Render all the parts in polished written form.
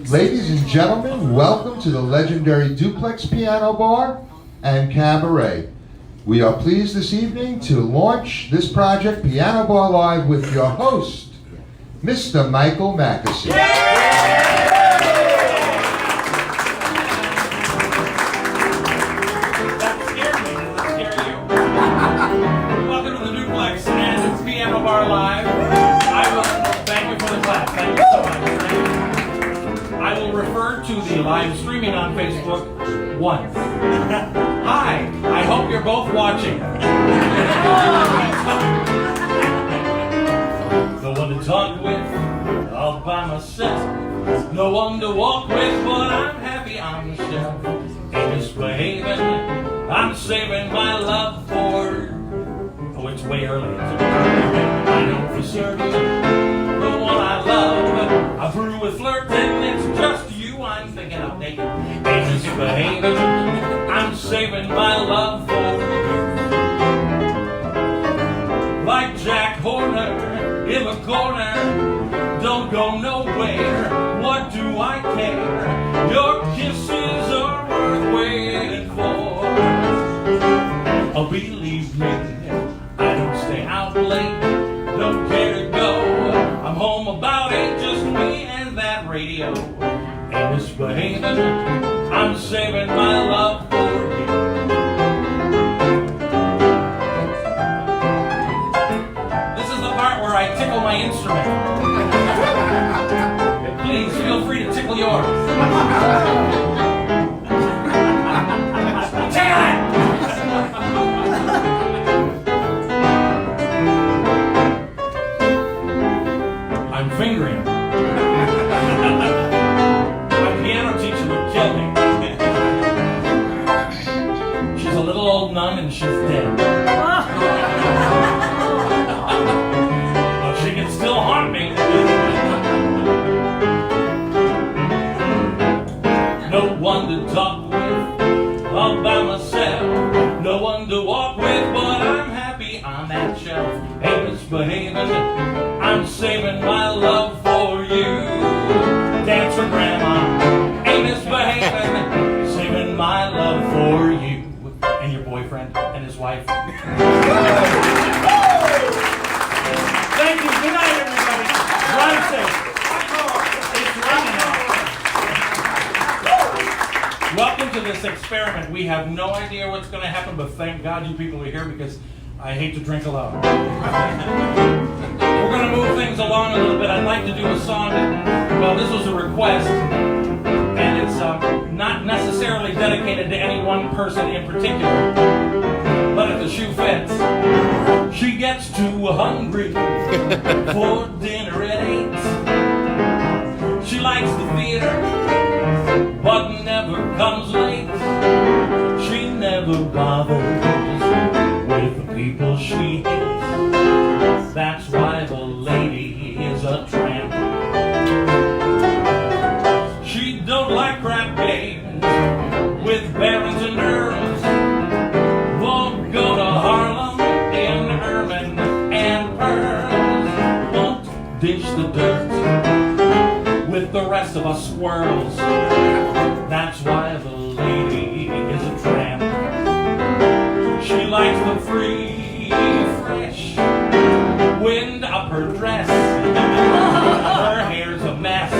Ladies and gentlemen, welcome to the legendary Duplex Piano Bar and Cabaret. We are pleased this evening to launch this project, Piano Bar Live, with your host, Mr. Michael McAssey. That scared me. Does that scare you? Welcome to the Duplex, and it's Piano Bar Live. Thank you for the clap. Thank you so much. I will refer to the live streaming on Facebook once. Hi, I hope you're both watching. No one to talk with, all by myself. No one to walk with, but I'm happy on the shelf. Ain't misbehaving, I'm saving my love for. Oh, it's way early. I know for certain the one I love. I'm through with flirting, it's just you I'm thinking of taking. Ain't misbehaving, I'm saving my love for you. Like Jack Horner in the corner, don't go nowhere. What do I care? Your kisses are worth waiting for. Oh, believe me, I don't stay out late, don't care to go. I'm home about 8, just me and that radio. Ain't misbehaving, I'm saving my love for you. This is the part where I tickle my instrument. Please feel free to tickle yours. Tickle it! I'm fingering. My piano teacher would kill me. She's a little old nun and she's dead. But she can still haunt me. No one to talk with, all by myself. No one to walk with, but I'm happy on that shelf. Ain't misbehaving, I'm saving my love for you. Dance for grandma, ain't misbehaving, saving my love for you. And your boyfriend and his wife. Thank you, good night everybody. Run safe. It's raining out. Welcome to this experiment. We have no idea what's going to happen, but thank God you people are here because I hate to drink alone. We're going to move things along a little bit. I'd like to do a song that, well, this was a request, and it's not necessarily dedicated to any one person in particular, but if the shoe fits. She gets too hungry for dinner at 8. She likes the theater, but never comes late. She never bothers with the people she hates. That's why the lady is a tramp. She don't like crap games with barons and earls. Won't go to Harlem in ermine and pearls. Won't dish the dirt with the rest of us squirrels. That's why the lady is a tramp. She likes the free, fresh wind up her dress. Her hair's a mess.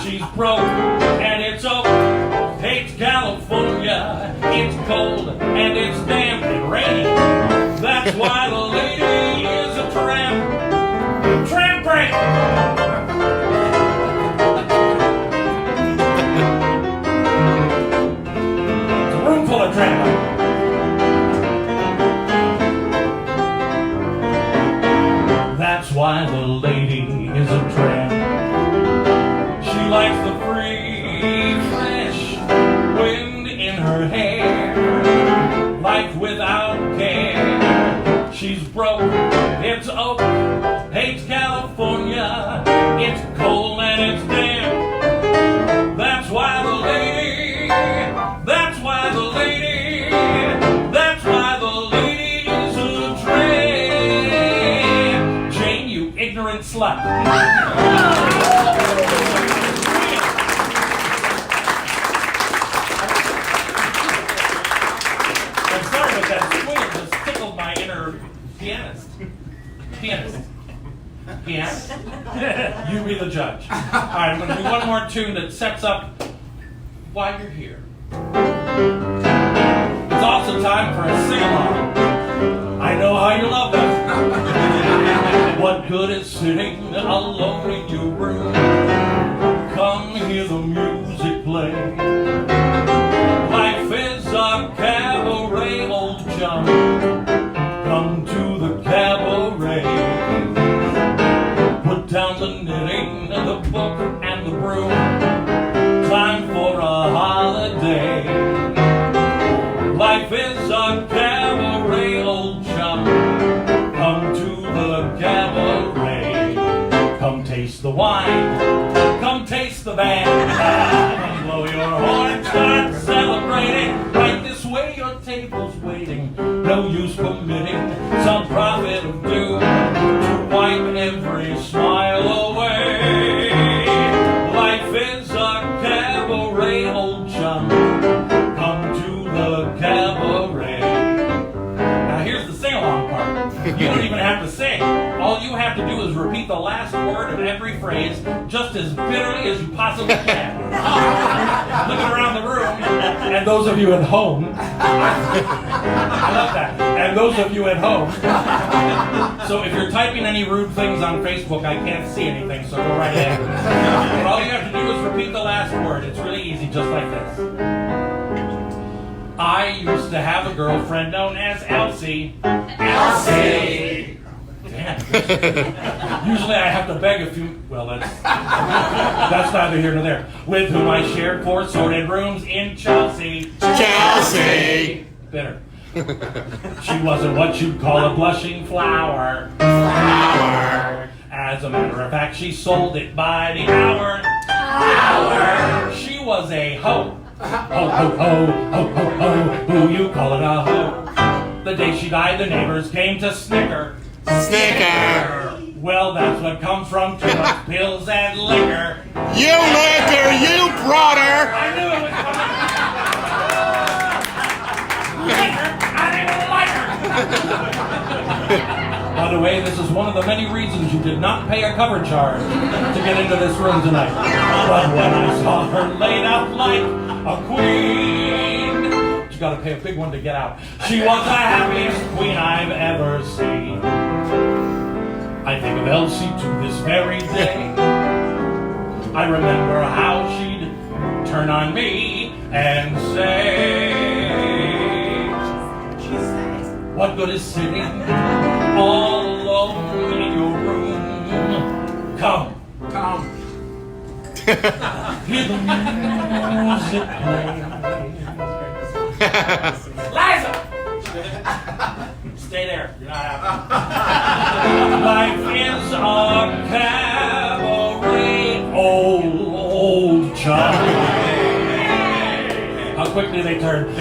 She's broke and it's oak. Hates California. It's cold and it's damp and rainy. That's why the lady is a tramp. Tramp break! It's a room full of tramp. That's why the lady is a tramp. She likes the free, fresh wind in her hair. Life without care. She's broke, it's oak, hates California. It's cold and it's damp. That's why the lady, that's why the lady, that's why the lady is a tramp. Jane, you ignorant slut. Pianist. Pianist. Pianist. You be the judge. All right, I'm going to do one more tune that sets up why you're here. It's also time for a sing-along. I know how you love that. What good is sitting alone in your room? Come hear the music play. Life is a cabaret, old chum. Come to the cabaret. Put down the knitting, the book, and the broom. Time for a holiday. Life is a cabaret, old chum. Come to the cabaret. Come taste the wine. Come taste the band. Come blow your horn. Start celebrating. Right this way, your table's waiting. No use permitting some prophet of doom to wipe every smile away. Life is a cabaret, old chum. Come to the cabaret. Now here's the sing-along part. You don't even have to sing. All you have to do is repeat the last word of every phrase just as bitterly as you possibly can. Looking around the room, and those of you at home, I love that. And those of you at home, so if you're typing any rude things on Facebook, I can't see anything, so go right ahead. But all you have to do is repeat the last word. It's really easy, just like this. I used to have a girlfriend known as Elsie. Elsie! Damn. Usually I have to beg a few, well, that's neither here nor there. With whom I shared 4 sordid rooms in Chelsea. Chelsea! Bitter. She wasn't what you'd call a blushing flower. Flower! As a matter of fact, she sold it by the hour. Hour! She was a hoe. Ho, ho, ho, ho, ho, ho, who you callin' a hoe? The day she died, the neighbors came to snicker. Snicker! Well, that's what comes from too much pills and liquor. You liquor, you brought her! I knew it was coming. I didn't like her. By the way, this is one of the many reasons you did not pay a cover charge to get into this room tonight. But when I saw her laid out like a queen, you gotta pay a big one to get out. She was the happiest queen I've ever seen. I think of Elsie to this very day. I remember how she'd turn on me and say, what good is sitting all alone in your room? Come. Hear the music play. Liza! Stay there. You're not happy. Life is a cabaret, old chum. How quickly they turn. To the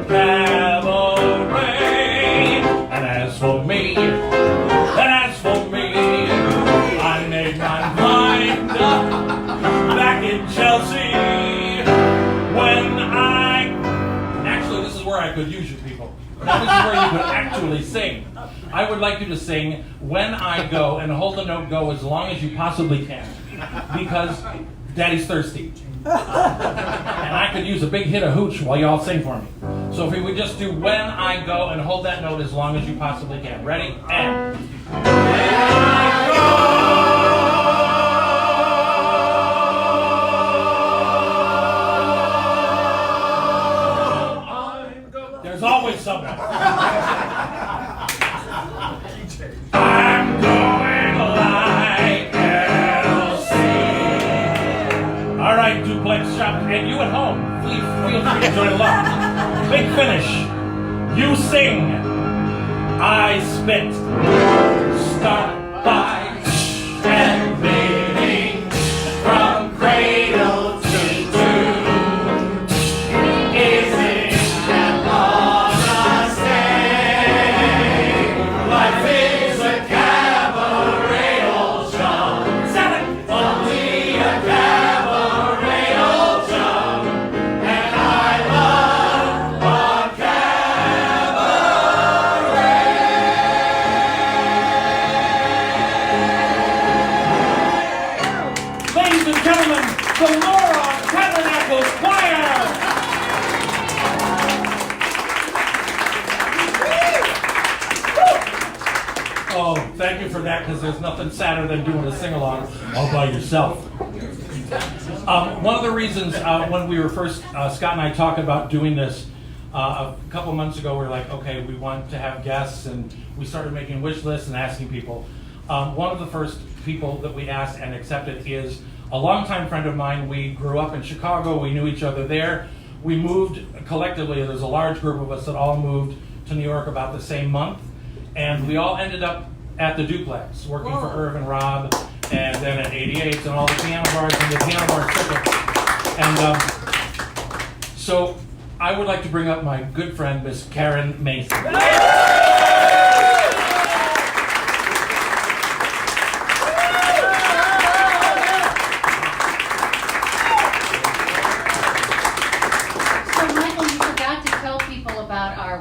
cabaret. And as for me, I made my mind up back in Chelsea when actually, this is where I could use you people. Now, this is where you could actually sing. I would like you to sing When I Go and hold the note go as long as you possibly can. Because Daddy's thirsty. And I could use a big hit of hooch while y'all sing for me. So if we would just do When I Go and hold that note as long as you possibly can. Ready? And... When I go. There's always someone. I'm going like Elsie. All right, Duplex shop, and you at home, please feel free to join along. Big finish. You sing. I spit. Start by and beating from cradle to tomb. Is it that long a stay? Life is a cabaret, old chum. Only a cabaret, old chum. And I love a cabaret. for that because there's nothing sadder than doing a sing-along all by yourself. One of the reasons when we were first, Scott and I talked about doing this a couple months ago, we were like, okay, we want to have guests, and we started making wish lists and asking people. One of the first people that we asked and accepted is a longtime friend of mine. We grew up in Chicago, we knew each other there. We moved collectively, there's a large group of us that all moved to New York about the same month, and we all ended up at the Duplex, working for Irv and Rob, and then at 88 and all the piano bars and the piano bar tickets. And so I would like to bring up my good friend, Miss Karen Mason.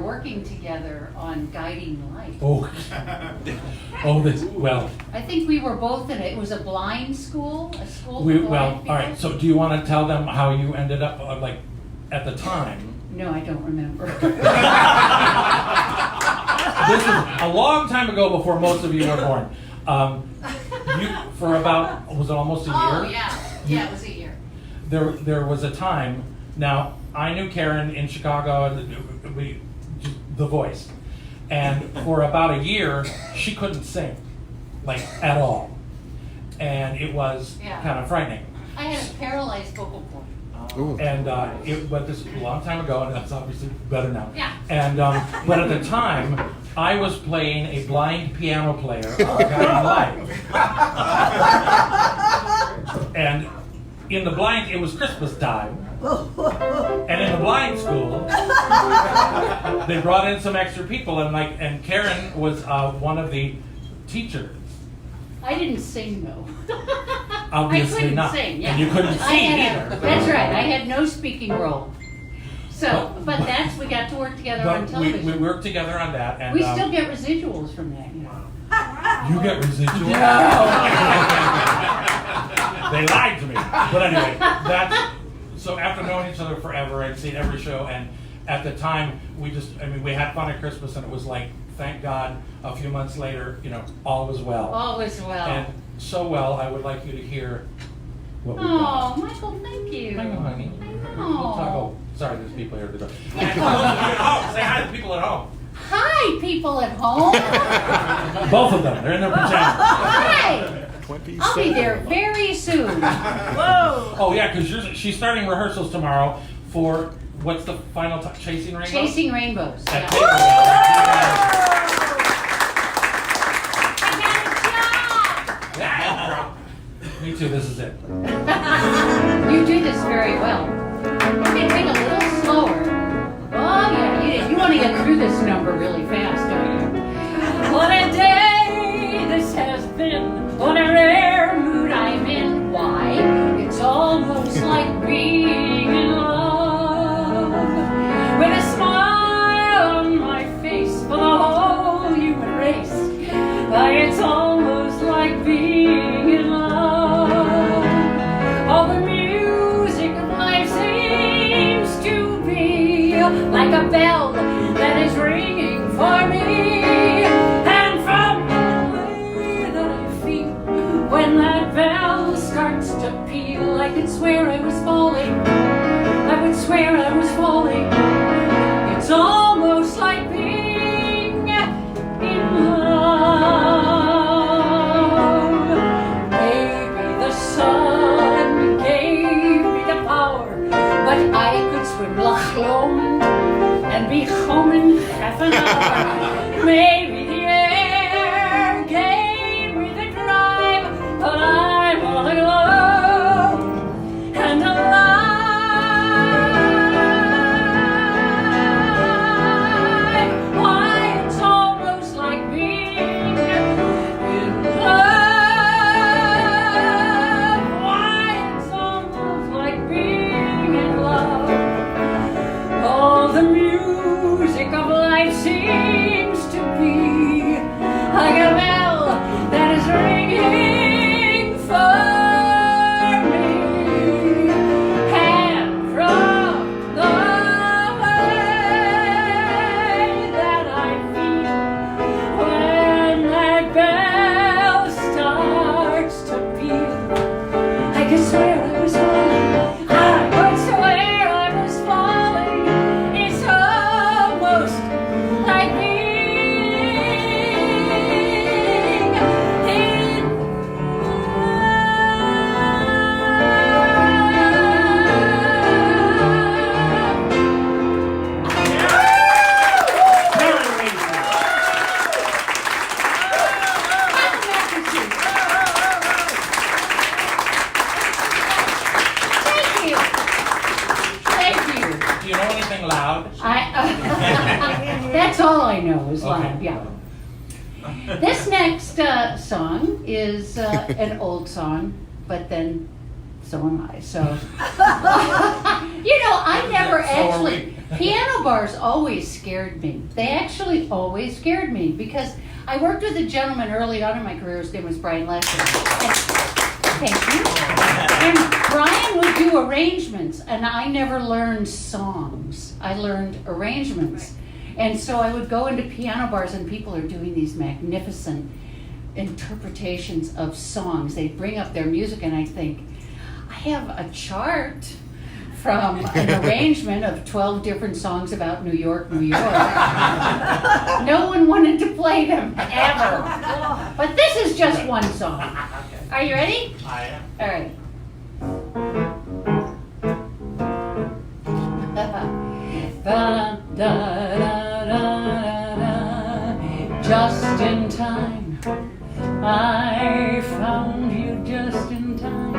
Working together on Guiding Light. Well. I think we were both in it. It was a blind school, a school for blind All people. right. So, do you want to tell them how you ended up, like, at the time? No, I don't remember. This is a long time ago, before most of you were born. You, for about, was it almost a year? Oh yeah, it was a year. There was a time. Now, I knew Karen in Chicago. The Voice, and for about a year she couldn't sing, like, at all, and it was kind of frightening. I had a paralyzed vocal cord. And but this was a long time ago, and that's obviously better now. Yeah. And but at the time, I was playing a blind piano player on Guiding Light, and in the blind, it was Christmas time. And in the blind school, they brought in some extra people, and Karen was one of the teachers. I didn't sing though. Obviously I couldn't not. sing. Yeah. And you couldn't sing either. That's right. I had no speaking role. So, but we got to work together on television. We worked together on that, and we still get residuals from that. You know. You get residuals. They lied to me. But anyway, so after knowing each other forever, I'd seen every show, and at the time, we had fun at Christmas, and it was like, thank God, a few months later, all was well. All was well. And so well, I would like you to hear what we've done. Oh, Michael, thank you. Hang on, honey. Oh. Sorry, there's people here at the door. And for those of you at home, say hi to the people at home. Hi, people at home. Both of them, they're in their pajamas. Hi. I'll be there very soon. Whoa. Oh yeah, because she's starting rehearsals tomorrow for what's the final time? Chasing Rainbows. Chasing Rainbows. At Yeah. I got a job. Me too. This is it. You do this very well. You can take a little slower. Oh yeah, you want to get through this number really fast, don't you? What a day this has been. What a rare mood I'm in. Why? It's almost like being in love. With a smile on my face for the whole human race. Why, it's almost like being in love. All the music of life seems to be like a bell that is ringing for me. When that bell starts to peal, I could swear I was falling. I would swear I was falling. It's almost like being in love. Maybe the sun gave me the power, but I could swim Loch Lomond and be home in half an hour. Maybe the air gave me the drive, but I'm all alone and alive. Why, it's almost like being in love. Why, it's almost like being in love. All the music of life seems to be loud? That's all I know is live, Okay. yeah. This next song is an old song, but then so am I. So, I never So are actually, piano bars always scared me. They actually always scared me because I worked with a gentleman early on in my career. His name was Brian Lester. Thank you. And Brian would do arrangements, and I never learned songs. I learned arrangements. And so I would go into piano bars, and people are doing these magnificent interpretations of songs. They bring up their music, and I think, I have a chart from an arrangement of 12 different songs about New York, New York. No one wanted to play them, ever. But this is just one song. Are you ready? I am. All right. Just in time, I found you just in time.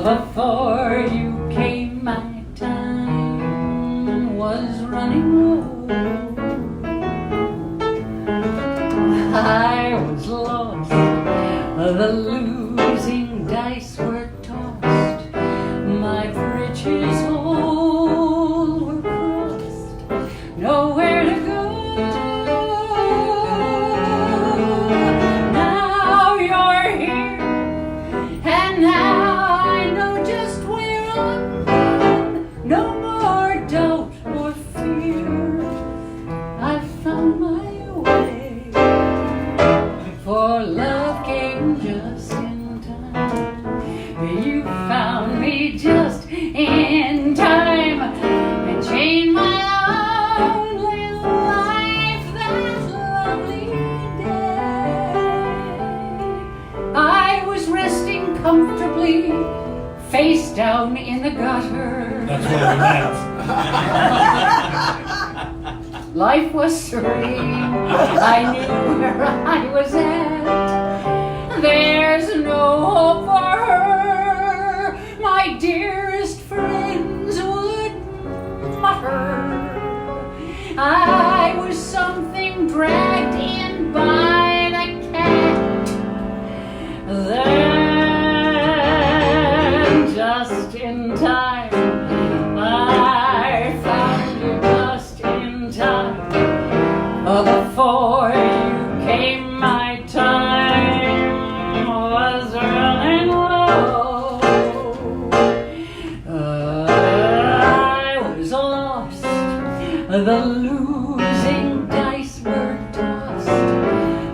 Before you came, my time was running low. I was lost, the losing dice were tossed, my bridges all were crossed, nowhere to go. Now you're here, and now I know just where I'm going. No more doubt or fear, I found my way. For love came just in time. You found me just in time and changed my lonely life that lovely day. I was resting comfortably, face down in the gutter. That's where we met. Life was serene, I knew where I was at. There's no hope for her, my dearest friends would mutter. I was something dragged in by the cat. Then, just in time, I found you just in time. Before you came, my time was running low. I was lost, the losing dice were tossed,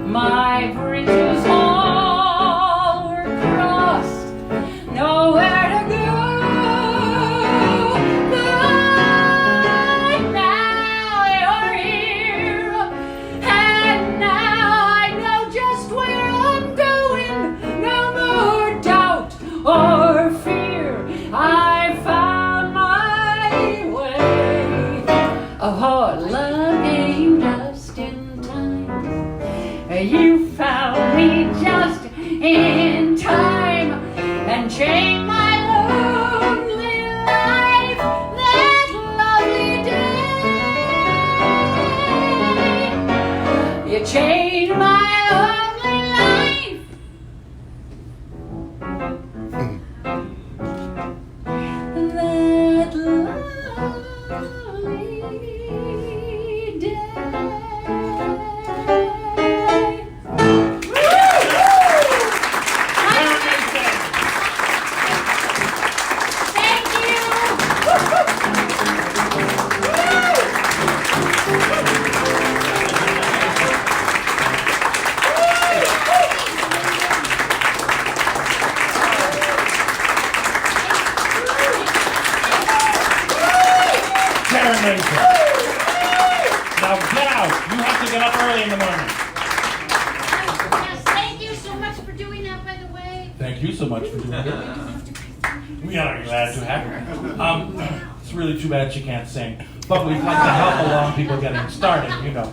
my bridges all were crossed, nowhere to go. But now you're here, and now I know just where I'm going. No more doubt or fear, I found my way. Oh, love came just in time. You found me just in time and changed my lonely life that lovely day. You changed my lonely life. That lovely day. Thank you. Karen Mason. Now get out. You have to get up early in the morning. Yes, thank you so much for doing that, by the way. Thank you so much for doing it. We are glad to have her. It's really too bad she can't sing, but we'd like to help along people getting started, you know.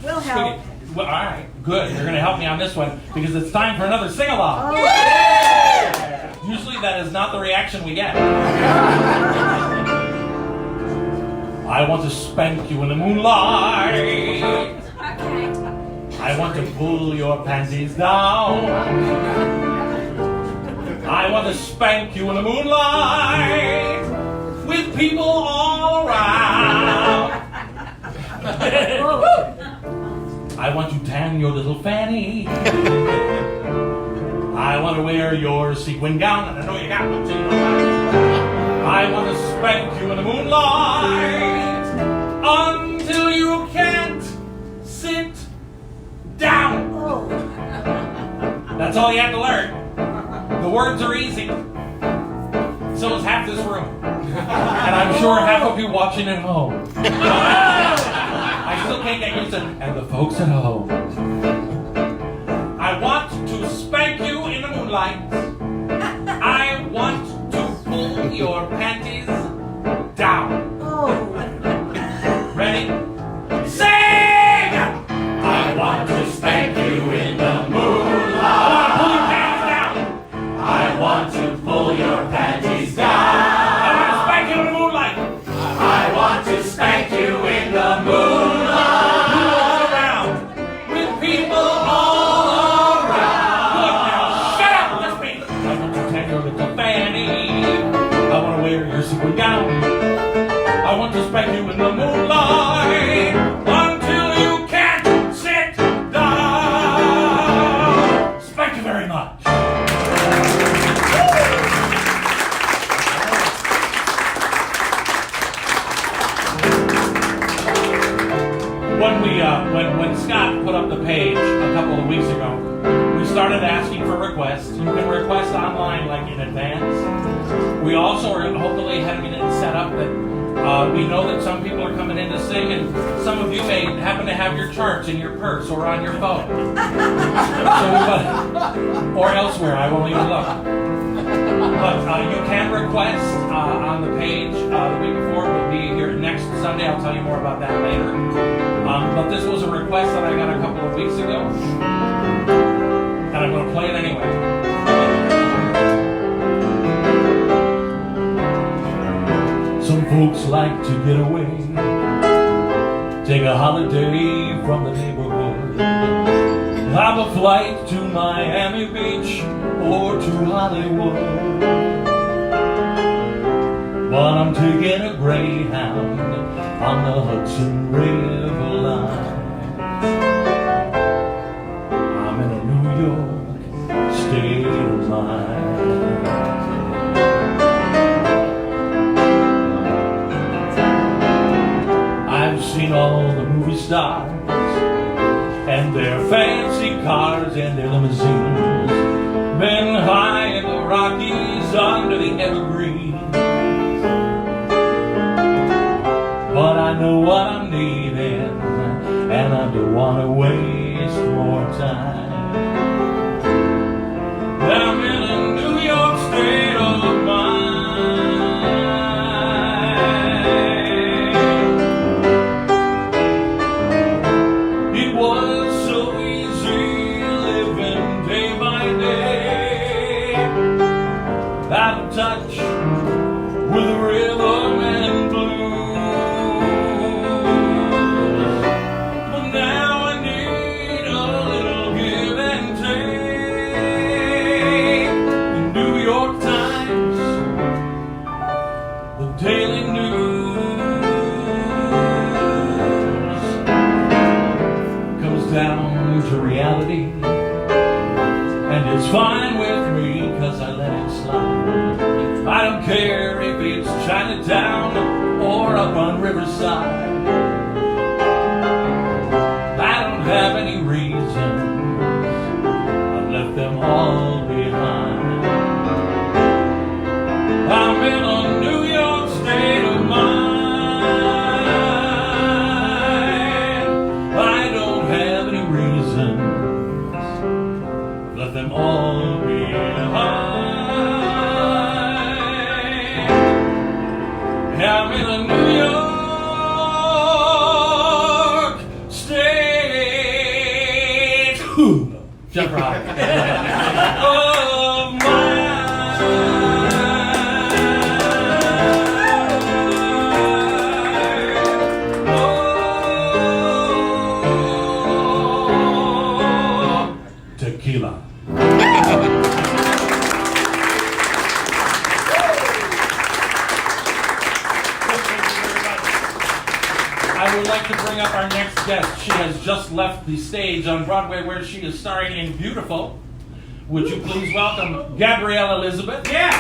We'll help. Well, all right, good. You're going to help me on this one because it's time for another sing-along. Usually that is not the reaction we get. I want to spank you in the moonlight. I want to pull your panties down. I want to spank you in the moonlight with people all around. I want to tan your little fanny. I want to wear your sequin gown, and I know you got one too. I want to spank you in the moonlight until you can't sit down. That's all you have to learn. The words are easy. So is half this room. And I'm sure half of you watching at home. I still can't get used to it. And the folks at home. I want to spank you in the moonlight. I want to pull your panties down. Ready? Sing! I want to spank you in the moonlight. I want to pull your panties down. I want to spank you in the moonlight. I want to spank you in the moonlight. All around. With people all around. Good now. Shut up. Let's be. I want to tan your little fanny. I want to wear your sequin gown. I want to spank you in the moonlight until you can't sit down. Spank you very much. When Scott put up the page a couple of weeks ago, we started asking for requests. You can request online like in advance. We also are hopefully having it set up that we know that some people are coming in to sing, and some of you may happen to have your charts in your purse or on your phone. Or elsewhere, I won't even look. But you can request on the page the week before. We'll be here next Sunday. I'll tell you more about that later. But this was a request that I got a couple of weeks ago. And I'm going to play it anyway. Some folks like to get away, take a holiday from the neighborhood, have a flight to Miami Beach or to Hollywood. But I'm taking a Greyhound on the Hudson River line. I'm in a New York state of mind. I've seen all the movie stars and their fancy cars and their limousines, been high in the Rockies under the evergreens. But I know what I'm needing, and I don't want to waste more time. I'm in a New York state of mind. It was so easy living day by day, out of touch with the rhythm and blues. Reality, and it's fine with me cause I let it slide. I don't care if it's Chinatown or up on Riverside. I don't have any reason, I've left them all behind. I'm in a New York state of mind. Let them all behind. I'm in a New York state. Jump rock. Oh my. would like to bring up our next guest. She has just left the stage on Broadway where she is starring in Beautiful. Would you please welcome Gabrielle Elisabeth? Yes!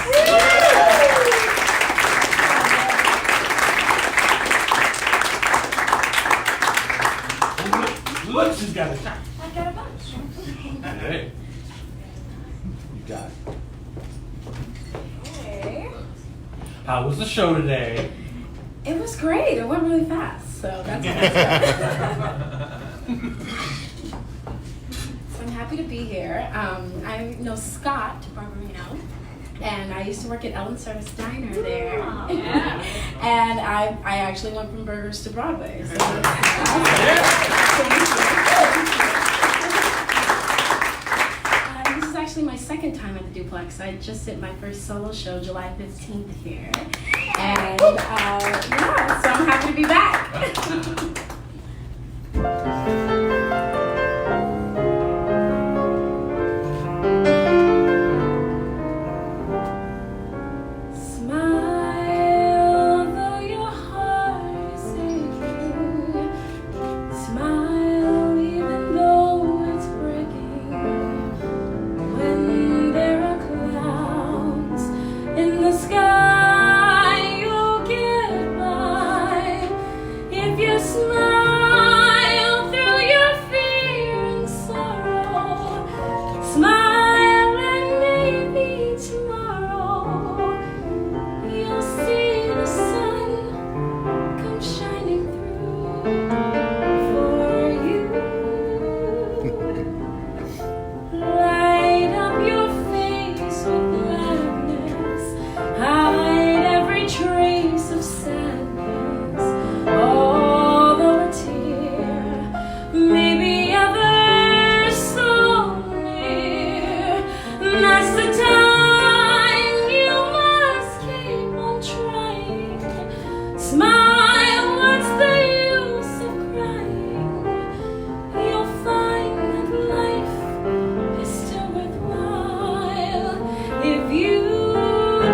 Look, she's got a time. I got a bunch. Hey. You got it. Okay. How was the show today? It was great. It went really fast, so that's So I'm happy to be here. I know Scott Barbarino, and I used to work at Ellen Service Diner there. Yeah. And I actually went from burgers to Broadway. So this is actually my second time at the Duplex. I just did my first solo show July 15th here. And yeah, so I'm happy to be back. Smile though your heart is aching. Smile even though it's breaking. When there are clouds in the sky, you'll get by. If you smile through your fear and sorrow, smile and maybe tomorrow you'll see the sun come shining through for you. Light up your face with gladness, hide every trace of sadness, although a tear may be ever so near. That's the time you must keep on trying. Smile, what's the use of crying? You'll find that life is still worthwhile if you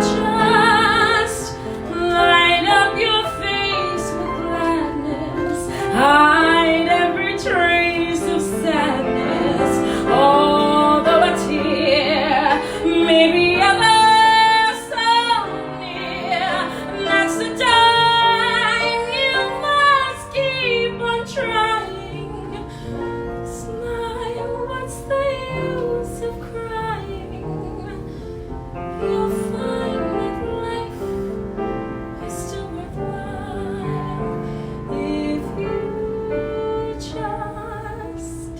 just light up your face with gladness, hide every trace of sadness, although a tear may be ever so near. That's the time you must keep on trying. Smile, what's the use of crying? You'll find that life is still worthwhile if you just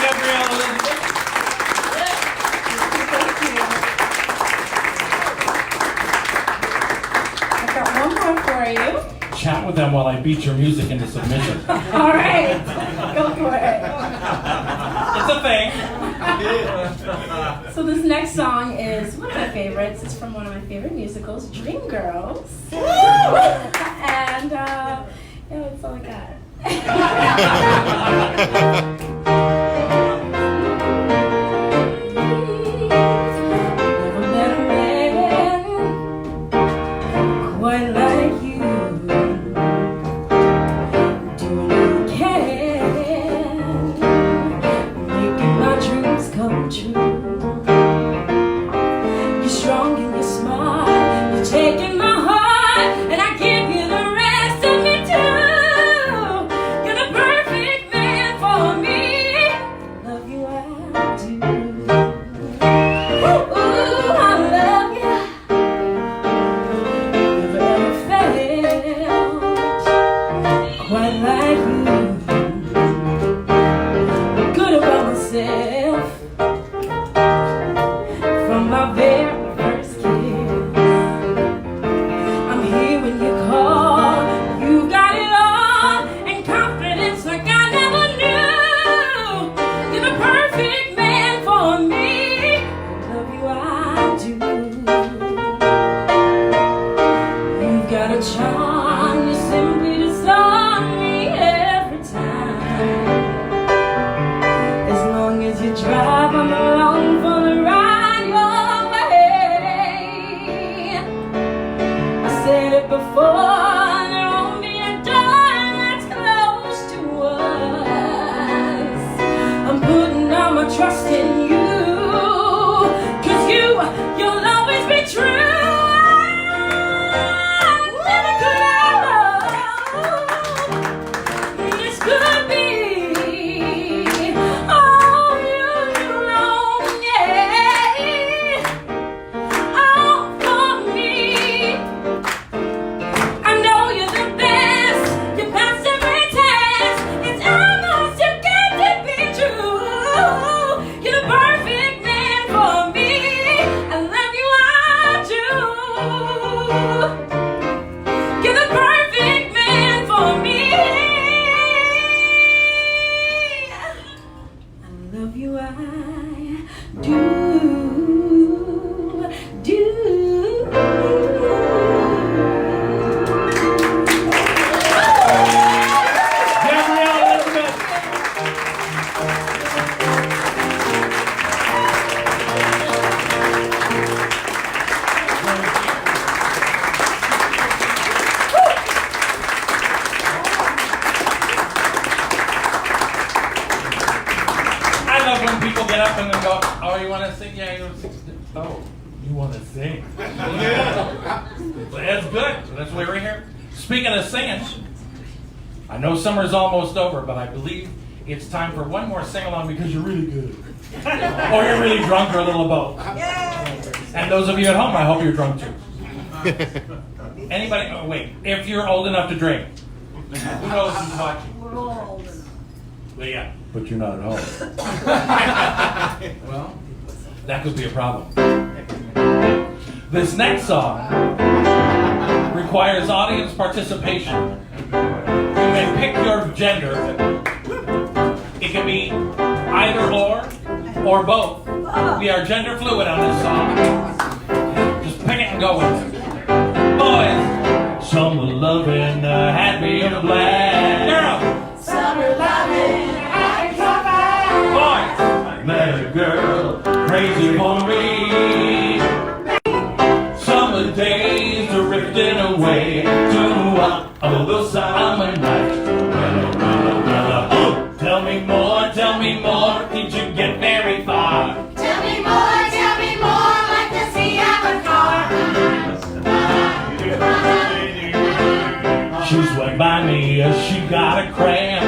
Gabrielle Elisabeth. I've got one more for you. Chat with them while I beat your music into submission. All right, go for it. It's a thing. So this next song is one of my favorites. It's from one of my favorite musicals, Dreamgirls. And yeah, that's all I got. Never met a man quite like you. Doing all you can, making my dreams come true. You're strong and you're smart. You're taking my heart, and I give you the rest of me too. You're the perfect man for me. Love you, I do. Ooh, I love you. Never ever felt quite like you. up and then go, oh, you want to sing? Yeah, you want to sing? Oh, you want to sing? Yeah. That's good. That's why we're here. Speaking of singing, I know summer's almost over, but I believe it's time for one more sing-along because you're really good. Or you're really drunk or a little of both. And those of you at home, I hope you're drunk too. Anybody, oh wait, if you're old enough to drink. Who knows who's watching? We're all old enough. Well, yeah, but you're not at home. Well, that could be a problem. This next song requires audience participation. You may pick your gender. It can be either or both. We are gender fluid on this song. Just pick it and go with it. Boys, summer loving had me in a blast. Girl, Summer loving, I boys, met a girl crazy for me. Summer days are drifting away to those summer nights. Tell me more, did you get very far? Tell me more, like the sea of a car. She swung by me, she got a cramp.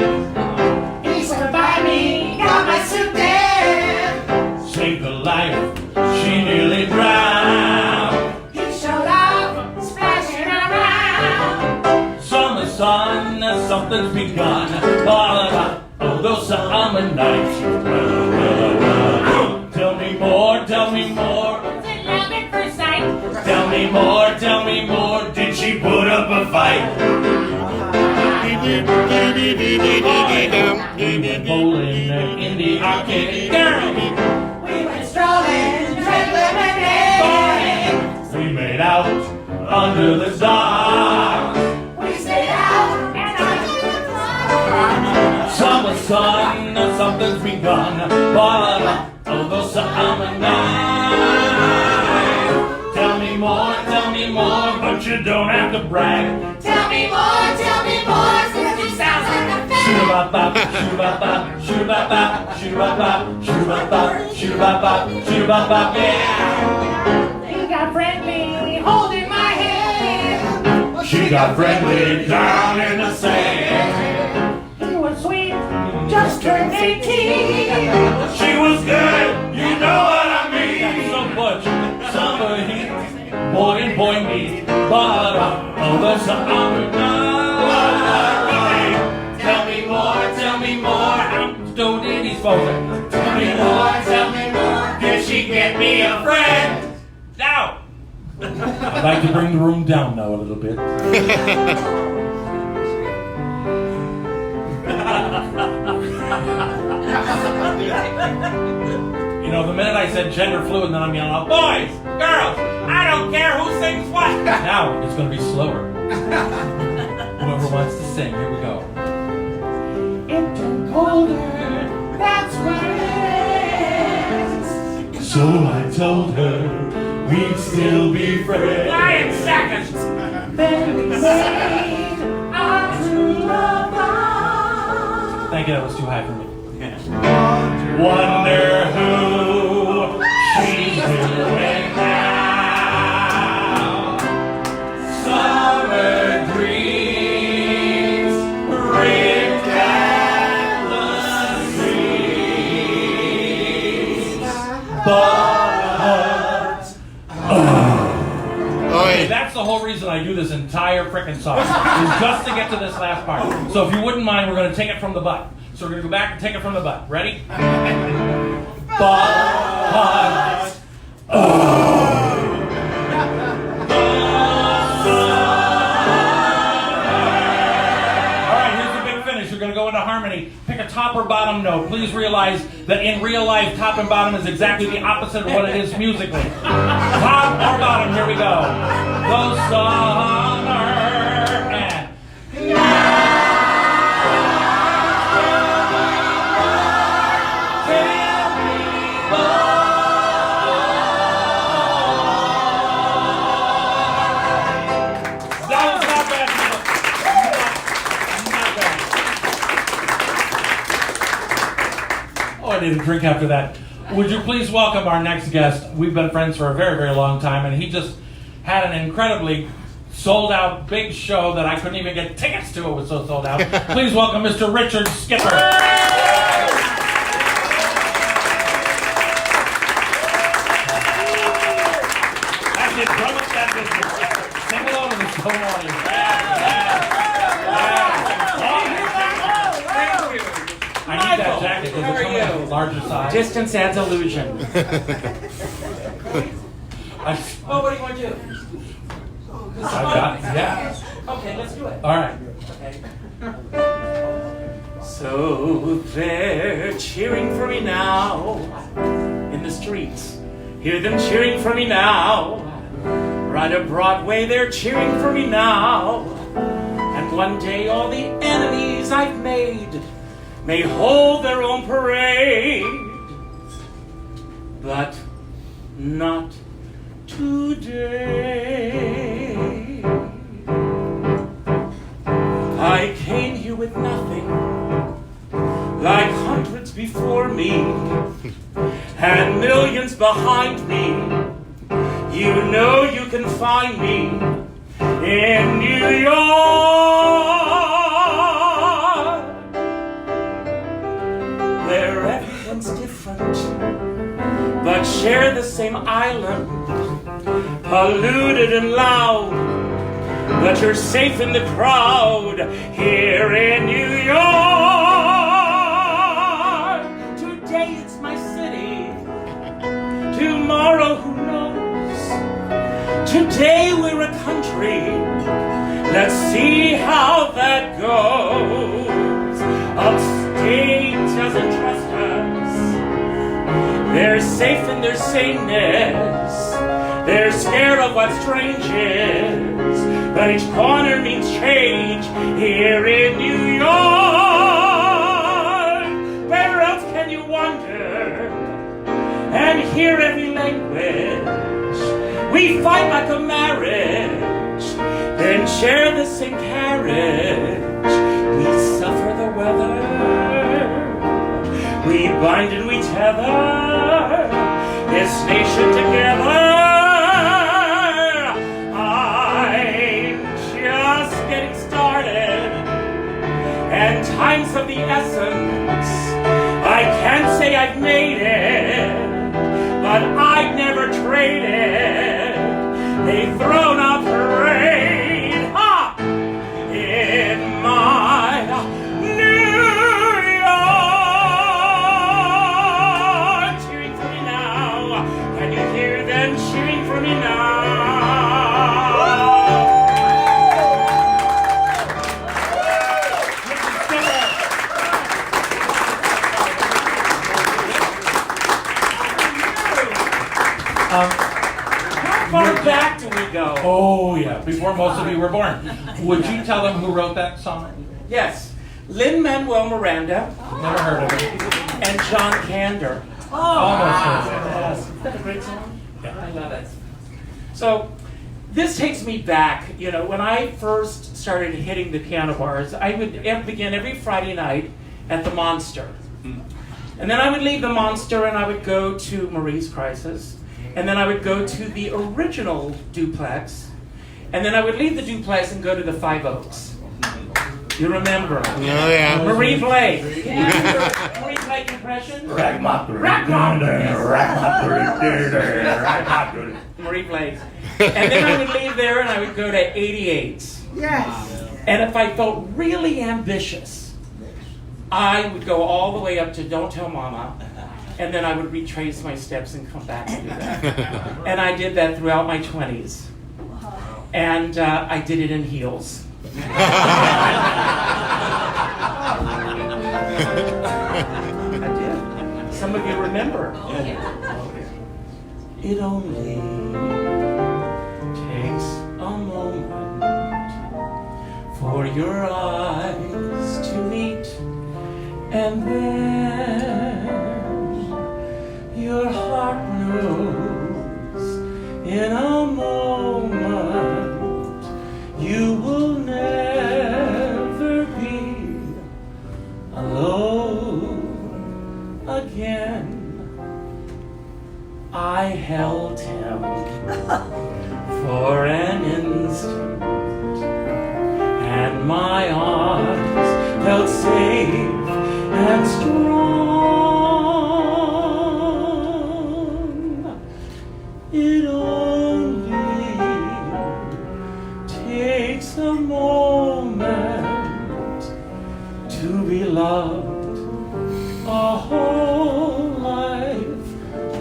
He swung by me, got my suit there. Saved her life, she nearly drowned. He showed up, splashing around. Summer sun, something's begun. All about those summer nights. Tell me more. Was it love at first sight? Tell me more. Did she put up a fight? Bowling in the arcade. Girl, We went strolling, drank lemonade. we made out under the stars. We stayed out and I Summer sun, something's begun. But those summer nights. Tell me more, but you don't have to brag. Tell me more, since you sound like a fan. Shoot-a-bop-bop, shoot-a-bop-bop, shoot-a-bop-bop, shoot-a-bop-bop, shoot-a-bop-bop, shoot-a-bop-bop, yeah. You got Brandy holding my hand. She got friendly down in the sand. He was sweet, just turned 18. She was good, you know what I mean. So much summer heat, boy and boy meet, but the summer night. Tell me more, I'm doing these folks. Tell me more, did she get me a friend? Now! I'd like to bring the room down now a little bit. You know, the minute I said gender fluid, then I'm yelling out, boys, girls, I don't care who sings what. Now it's going to be slower. Whoever wants to sing, here we go. It turned colder, that's what it is. So I told her we'd still be friends. 9 seconds. Then we made our true love bond. Thank you, that was too high for me. Wonder who she's doing now. Summer dreams ripped at the seams. But Oi. that's the whole reason I do this entire frickin' song, is just to get to this last part. So if you wouldn't mind, we're going to take it from the butt. So we're going to go back and take it from the butt. Ready? But You're going to go into harmony. Pick a top or bottom note. Please realize that in real life, top and bottom is exactly the opposite of what it is musically. Top or bottom, here we go. The summer and I need a drink after that. Would you please welcome our next guest? We've been friends for a very, very long time, and he just had an incredibly sold-out big show that I couldn't even get tickets to. It was so sold out. Please welcome Mr. Richard Skipper. That's it. Drum up that business. Sing along to the show morning. I need that jacket because it's coming in a larger size. Distance adds illusion. Oh, what do you want to do? I've got, yeah. Okay, let's do it. All right. Okay. So they're cheering for me now in the streets. Hear them cheering for me now. Right at Broadway, they're cheering for me now. And one day all the enemies I've made may hold their own parade. But not today. I came here with nothing, like hundreds before me, and millions behind me. You know you can find me in New York, where everyone's different, but share the same island, polluted and loud, but you're safe in the crowd here in New York. Today it's my city, tomorrow who knows? Today we're a country, let's see how that goes. Upstate doesn't trust us, they're safe in their sameness. They're scared of what strange is, but each corner means change here in New York. Where else can you wander and hear every language? We fight like a marriage, then share the same carriage. We suffer the weather, we bind and we tether this nation together. And time's of the essence. I can't say I've made it, but I'd never trade it. They've thrown a parade, ha! In my New York. Cheering for me now. Can you hear them cheering for me now? How far back do we go? Oh, yeah. Before most of you were born. Would you tell them who wrote that song? Yes. Lin-Manuel Miranda Never heard of it. and John Kander. Almost heard of it. Yes. Isn't that a great song? Yeah. I love it. So, this takes me back. You know, when I first started hitting the piano bars, I would begin every Friday night at the Monster. And then I would leave the Monster and I would go to Marie's Crisis. And then I would go to the original Duplex. And then I would leave the Duplex and go to the Five Oaks. You remember? Oh, yeah. Marie Blake. Yeah. Marie Blake impression? Marie Blake. And then I would leave there and I would go to 88's. Yes. And if I felt really ambitious, I would go all the way up to Don't Tell Mama. And then I would retrace my steps and come back and do that. And I did that throughout my 20s. And I did it in heels. I did. Some of you remember. It only takes a moment for your eyes to meet, and then your heart knows in a moment you will never be alone again. I held him for an instant, and my arms felt safe and strong. It only takes a moment to be loved a whole life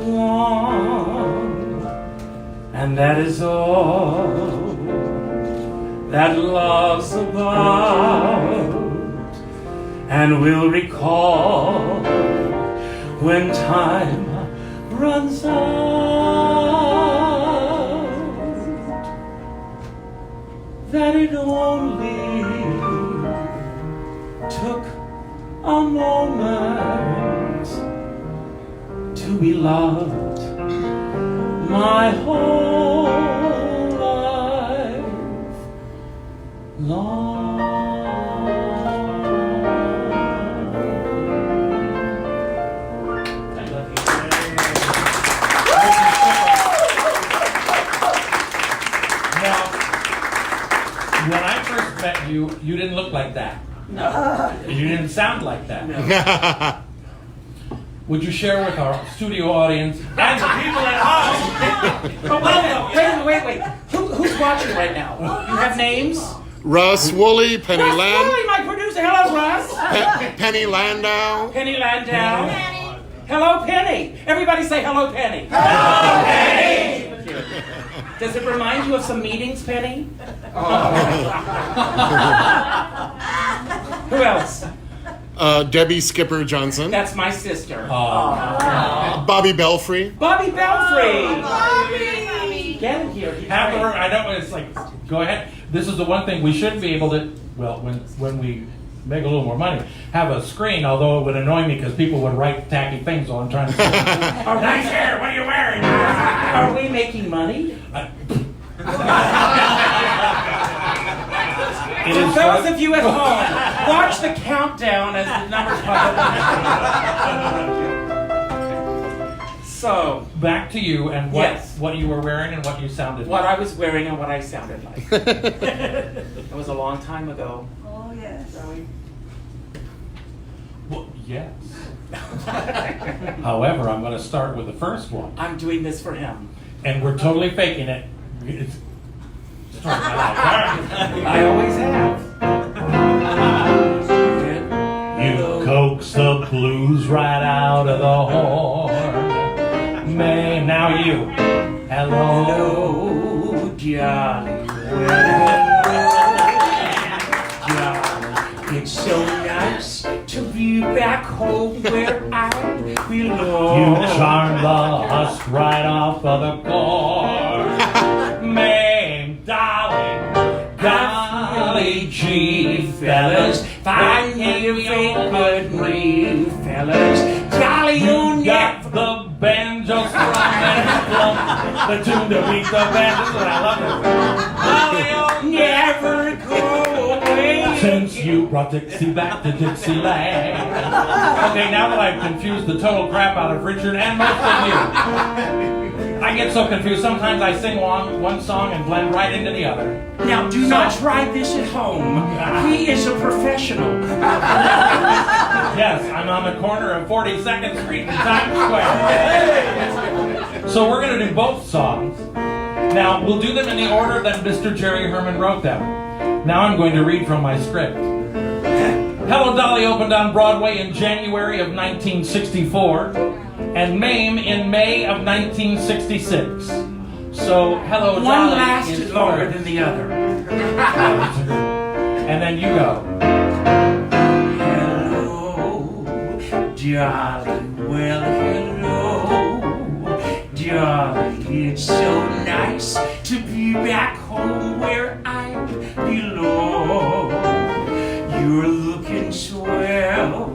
long, and that is all that love's about, and we'll recall when time runs out, that it only took a moment to be loved my whole life long. I love you. Now, when I first met you, you didn't look like that. No. You didn't sound like that. No. Would you share with our studio audience and the people at home? Oh, wait. Who's watching right now? You have names? Russ Woolley, Penny Russ Land, Woolley, my producer. Hello, Russ. Penny Landau. Penny Landau. Hello, Penny. Everybody say hello, Penny. Hello, Penny. Does it remind you of some meetings, Penny? Who else? Debbie Skipper Johnson. That's my sister. Bobby Belfry. Bobby Belfry. Bobby. Get in here. He's Have her, great. I know it's like, go ahead. This is the one thing we should be able to, well, when we make a little more money, have a screen, although it would annoy me because people would write tacky things while I'm trying to say, nice hair, what are you wearing? Are we making money? It For is those of you at home, watch the countdown as the numbers pop up. So, back to you and Yes. what you were wearing and what you sounded what like. I was wearing and what I sounded like. It was a long time ago. Oh, yes. Well, yes. However, I'm going to start with the first one. I'm doing this for him. And we're totally faking it. It's story of my life. All right. I always have. You coax the blues right out of the horn. Man, now you. Hello. Hello, Johnny. Johnny, it's so nice to be back home where I belong. You charmed the husk right off of the corn. Man, darling. Golly gee, fellas, find me a good me, fellas. Jolly You on got yet. the banjo strum and plump. The tune to beat the band. This is what I love it. Never go away. Since you brought Dixie back to Dixieland. Okay, now that I've confused the total crap out of Richard and most of you, I get so confused. Sometimes I sing one song and blend right into the other. Now, do not try this at home. He is a professional. Yes, I'm on the corner of 42nd Street in Times Square. So we're going to do both songs. Now, we'll do them in the order that Mr. Jerry Herman wrote them. Now I'm going to read from my script. Hello Dolly opened on Broadway in January of 1964 and MAME in May of 1966. So, Hello Dolly One lasted is longer first. than the other. And then you go. Hello, Jolly. Well, hello, Jolly. It's so nice to be back home where I belong. You're looking swell,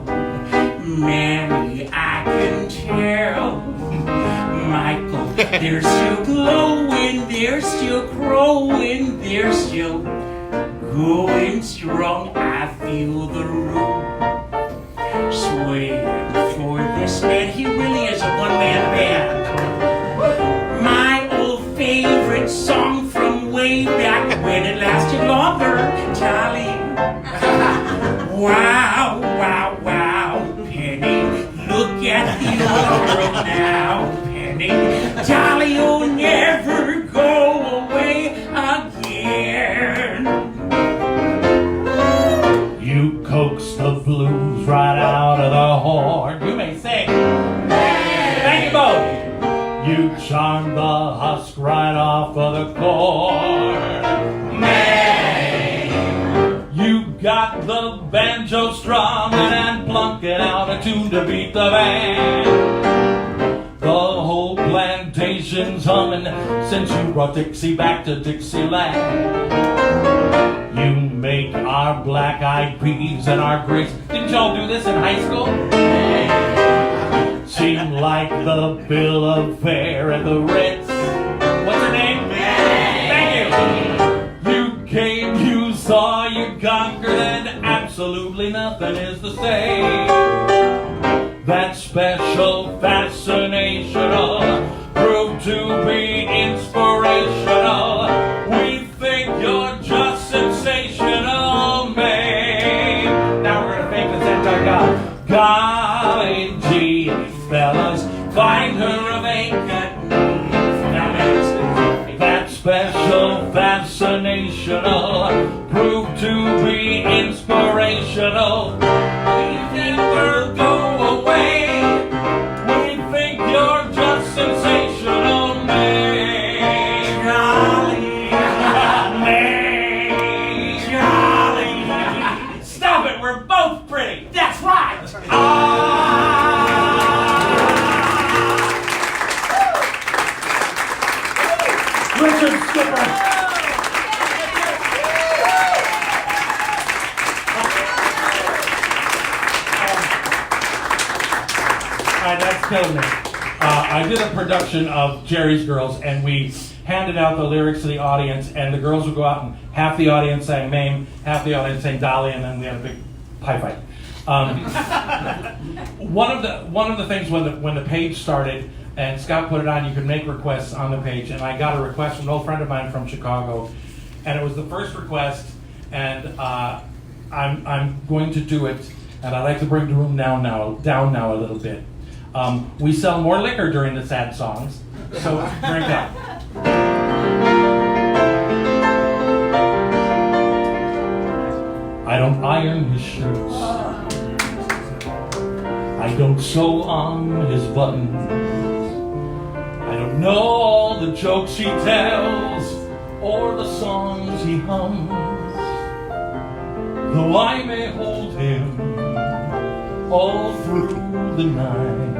Mammy, I can tell. Michael, they're still glowing, they're still growing, they're still going strong. I feel the room swaying for this man. He really is a one-man band. song from way back when it lasted longer, Charlie. Wow, wow, wow, Penny, look at the old girl now, Penny. Charlie, you'll never go away again. You coax the blues right out of the horn. You may sing. Thank you both. You charm the husk right off of the corn. May. You got the banjo strumming and plunking out a tune to beat the band. The whole plantation's humming since you brought Dixie back to Dixieland. You make our black-eyed peas and our grapes. Didn't y'all do this in high school? Seem like the bill of fare at the Ritz. What's her name? Thank you. You came, you saw, you conquered, and absolutely nothing is the same. That special fascinational proved to be inspirational. We think you're just sensational, babe. Now we're gonna make this anti-God. Golly gee, fellas, find her a vacant. Now that special fascinational proved to be inspirational. We never go away. We think you're just sensational, May. Golly, May, golly. Stop it, we're both pretty. That's right. Richard Skipper. All right, that's killing me. I did a production of Jerry's Girls, and we handed out the lyrics to the audience, and the girls would go out, and half the audience sang Mame, half the audience sang Dolly, and then we had a big pie fight. One of the things when the page started, and Scott put it on, you could make requests on the page, and I got a request from an old friend of mine from Chicago, and it was the first request, and I'm going to do it, and I'd like to bring the room down now a little bit. We sell more liquor during the sad songs, so drink up. I don't iron his shirts. I don't sew on his buttons. I don't know all the jokes he tells or the songs he hums. Though I may hold him all through the night,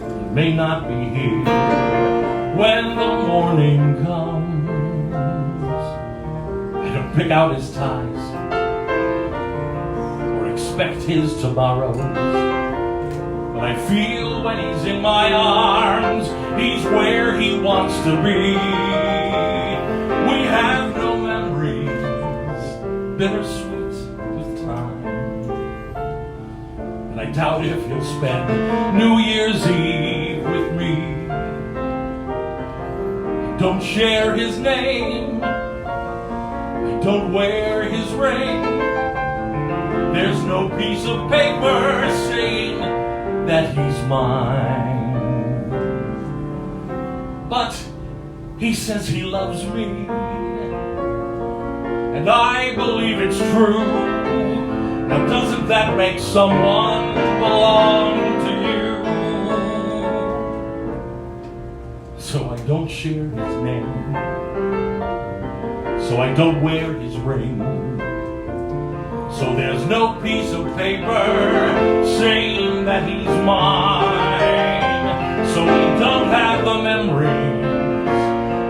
he may not be here when the morning comes. I don't pick out his ties or expect his tomorrows, but I feel when he's in my arms, he's where he wants to be. We have no memories, bittersweet with time, and I doubt if he'll spend New Year's Eve with me. I don't share his name, I don't wear his ring. There's no piece of paper saying that he's mine, but he says he loves me, and I believe it's true. Now doesn't that make someone belong to you? So I don't share his name, so I don't wear his ring. So there's no piece of paper saying that he's mine. So we don't have the memories.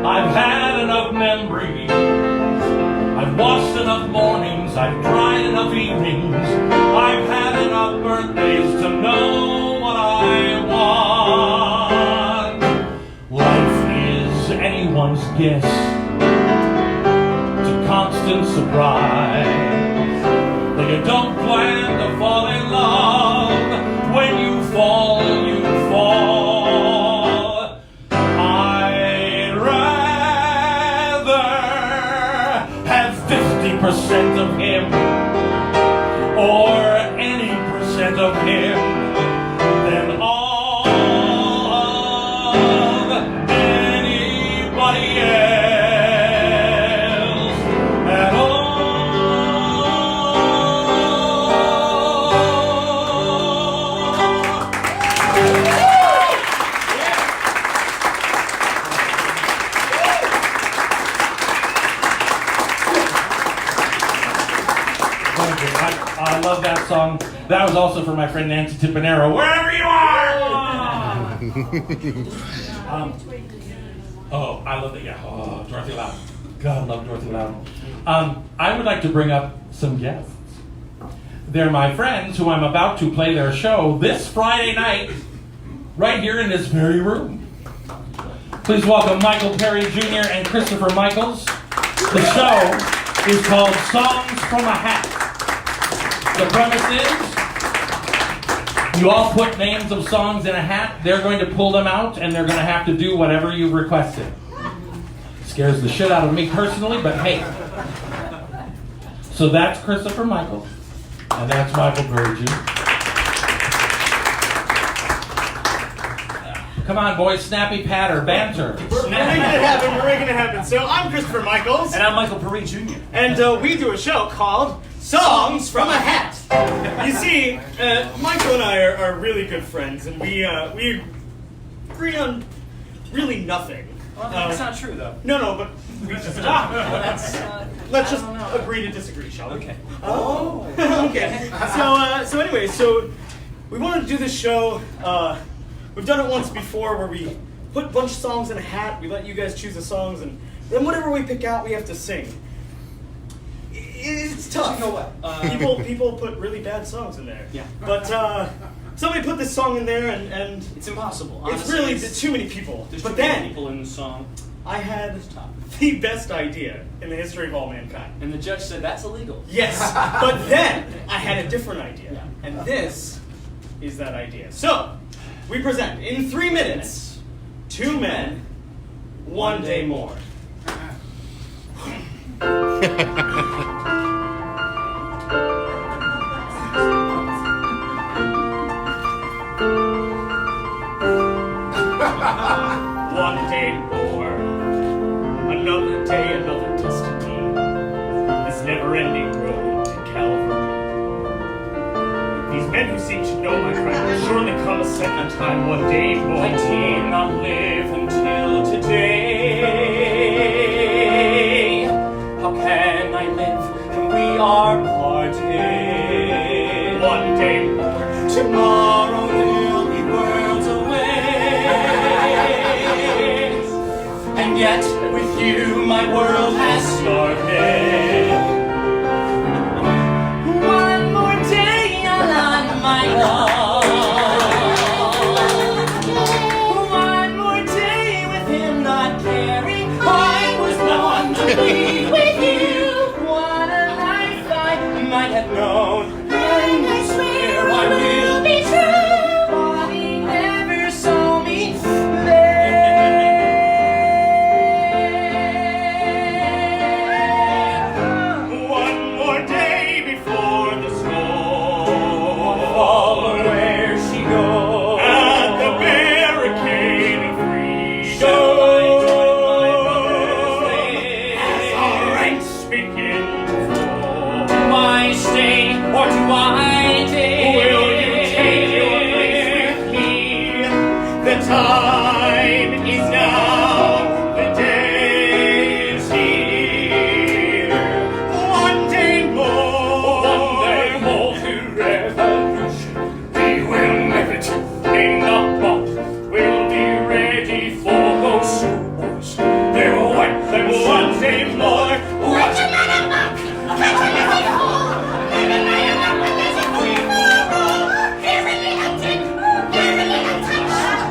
I've had enough memories. I've lost enough mornings. I've cried enough evenings. I've had enough birthdays to know what I want. Life is anyone's guess to constant surprise. You don't plan to fall in love. When you fall, you fall. I'd song. That was also for my friend Nancy Tippanero, wherever you are! Oh, I love that. Yeah. Oh, Dorothy Loudon. God, I love Dorothy Loudon. I would like to bring up some guests. They're my friends who I'm about to play their show this Friday night, right here in this very room. Please welcome Michael Perry Jr. and Christopher Michaels. The show is called Songs from a Hat. The premise is, you all put names of songs in a hat, they're going to pull them out, and they're going to have to do whatever you've requested. Scares the shit out of me personally, but hey. So that's Christopher Michaels, and that's Michael Perry Jr. Come on, boys, snappy patter, banter. We're making it happen, we're making it happen. So I'm Christopher Michaels. And I'm Michael Perry Jr. And we do a show called Songs from a Hat. You see, Michael and I are really good friends, and we agree on really nothing. Well, that's not true, though. No, but we just talk. Let's just agree to disagree, shall we? Okay. Oh, okay. So anyway, we wanted to do this show. We've done it once before where we put a bunch of songs in a hat, we let you guys choose the songs, and then whatever we pick out, we have to sing. It's tough. You know what? People put really bad songs in there. Yeah. But somebody put this song in there, and It's impossible. it's Honestly, really too many people. There's But too many then, people in the song, I had the best idea in the history of all mankind. and the judge said that's illegal. Yes, but then I had a different idea, Yeah. and this is that idea. So, we present, in 3 minutes, 2 men, 1 day more. One day more, another day, another destiny. This never-ending road to Calvary. These men who seem to know my crime will surely come a second time. One day more. I did not live until today. How can I live when we are parted? One day more. Tomorrow will be worlds away. And yet, with you, my world has started. One more day on my own. One more day with him not caring. I was born to be with you. What a life I might have known. And I swear I will be true. Bobby never saw me there. One more day before the storm. Follow where she goes. At the barricade of freedom. Shall I join my brother's ranks? As our ranks begin to fall. Do I stay or do I dare? Will you take your place with me? The time is now. The day is here. One day more. One day more to revolution. We will never in the bomb. We'll be ready for those superboys. They will wipe them One day more.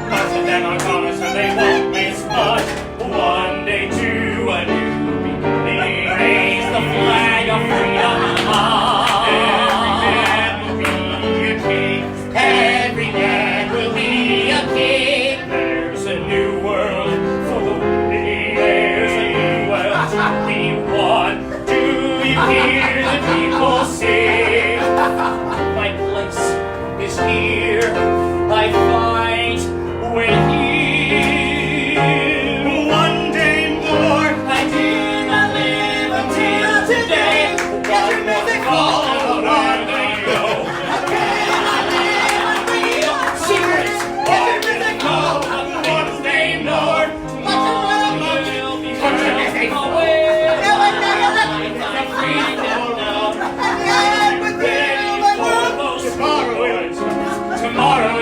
Most of them are gone.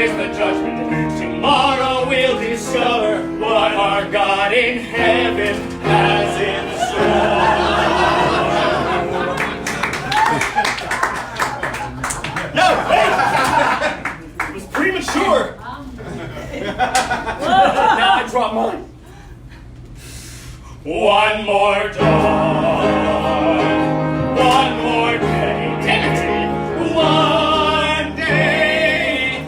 Today's the judgment. Tomorrow we'll discover what our God in heaven has in store. No, wait! It was premature. Now I drop mine. One more dawn, one more day, one day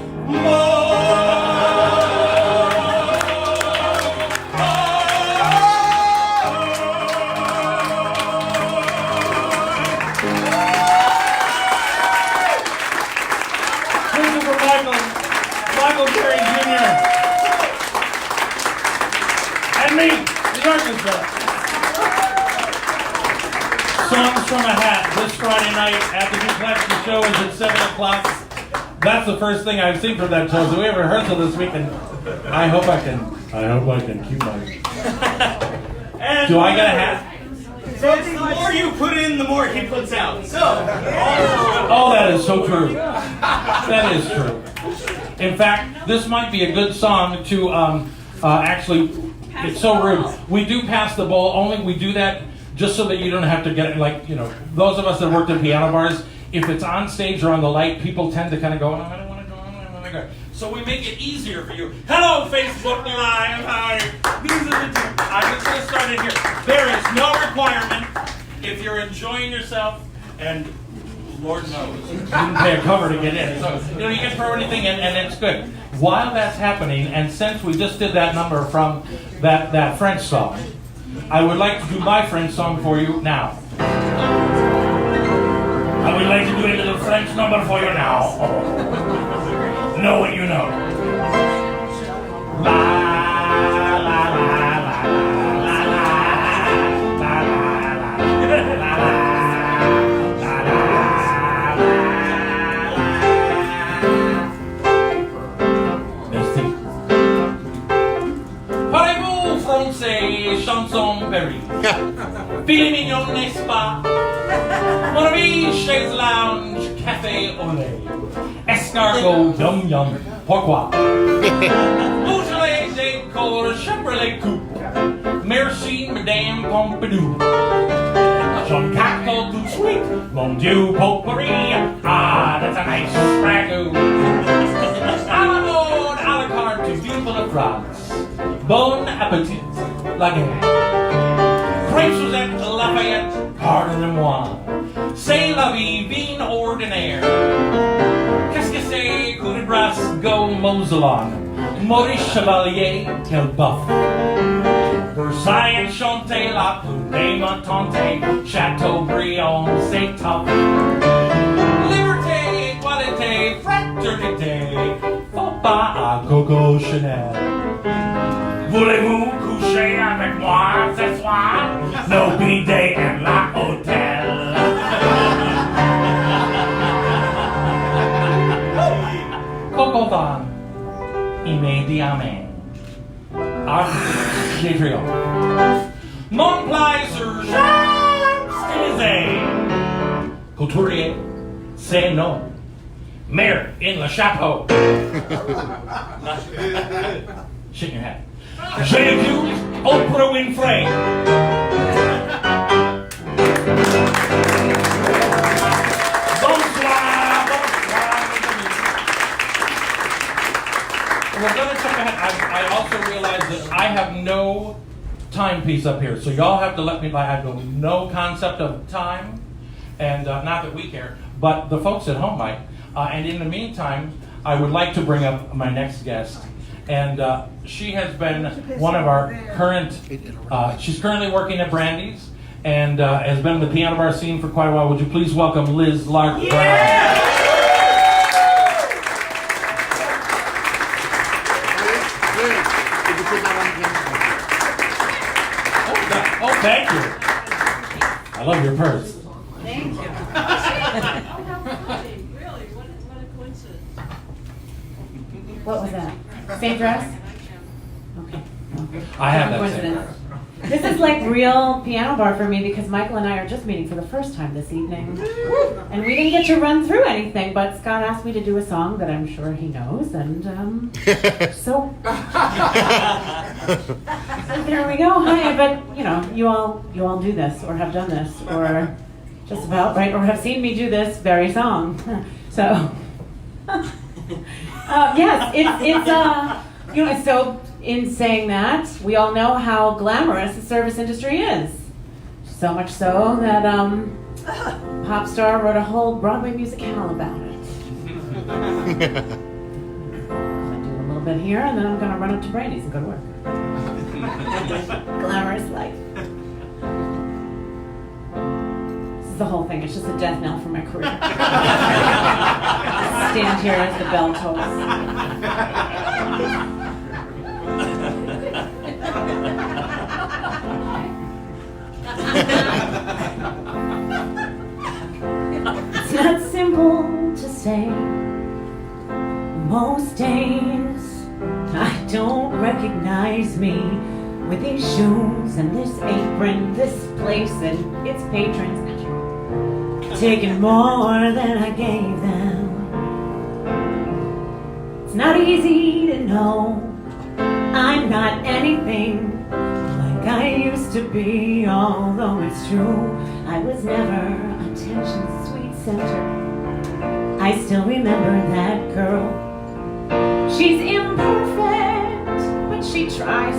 Christopher Michael Carey Jr. and me, the orchestra. Songs from a Hat this Friday night at the Duplex. The show is at 7 o'clock. That's the first thing I've seen from that show. So we have rehearsal this week, and I hope I can keep my. And Do I get a hat? folks, the more you put in, the more he puts out. So, Oh, that is so true. That is true. In fact, this might be a good song to actually. It's so rude. We do pass the bowl. Only we do that just so that you don't have to get it. Like, you know, those of us that worked in piano bars, if it's on stage or on the light, people tend to kind of go, oh, I don't want to go, I don't want to go. So we make it easier for you. Hello, Facebook Live. Hi. These are the two. I'm just going to start it here. There is no requirement if you're enjoying yourself, and Lord knows, you didn't pay a cover to get in. So, you know, you can throw anything in, and it's good. While that's happening, and since we just did that number from that French song, I would like to do my French song for you now. I would like to do a little French number for you now. Know what you know. La la la la la la la la la Merci. Parlez-vous français, chanson Perry? Filet mignon, n'est-ce pas? Mon ami, chaise lounge, café au lait. Escargot, yum yum, pourquoi? Beaujolais, décor, Chevrolet coupe. Merci, Madame Pompidou. Some cocktail tout de suite, mon Dieu, potpourri. Ah, that's a nice ragout. À la mode, à la carte, beautiful of France. Bon appetit, la guerre. Crêpes Suzette, Lafayette, pardonnez-moi. C'est la vie, vin ordinaire. Qu'est-ce que c'est, coup de grâce, go Moselon. Maurice Chevalier, quel buff. Versailles enchanté, la poudre montante, Chateaubriand, c'est top. Liberté, égalité, fraternité, faut pas à Coco Chanel. Voulez-vous coucher avec moi ce soir? No bidet en la hôtel. Coco Van, immédiatement. Gabrielle. Mon plaisir, Champs-Élysées. Couturier, c'est non. Mayor in le chapeau. Shake your hat. J'ai accused Oprah Winfrey. Bonsoir, bonsoir. We're going to check ahead. I also realize that I have no timepiece up here, so y'all have to let me by. I have no concept of time, and not that we care, but the folks at home might. And in the meantime, I would like to bring up my next guest. And she has been one of our current, she's currently working at Brandy's and has been in the piano bar scene for quite a while. Would you please welcome Liz Lark Brown? Oh, thank you. I love your purse. Thank you. Really, what a coincidence. What was that? Same dress? Okay. I have that same Coincidence. dress. This is like real piano bar for me because Michael and I are just meeting for the first time this evening. And we didn't get to run through anything, but Scott asked me to do a song that I'm sure he knows, and so there we go. Hi, but you know, you all do this or have done this or just about, right? Or have seen me do this very song. So yes, it's you know, so in saying that, we all know how glamorous the service industry is. So much so that pop star wrote a whole Broadway musicale about it. I'm gonna do a little bit here, and then I'm gonna run up to Brandy's and go to work. Glamorous life. This is the whole thing. It's just a death knell for my career. Stand here as the bell tolls. It's not simple to say. Most days I don't recognize me with these shoes and this apron, this place and its patrons, taking more than I gave them. It's not easy to know I'm not anything like I used to be, although it's true I was never attention's sweet center. I still remember that girl. She's imperfect, but she tries.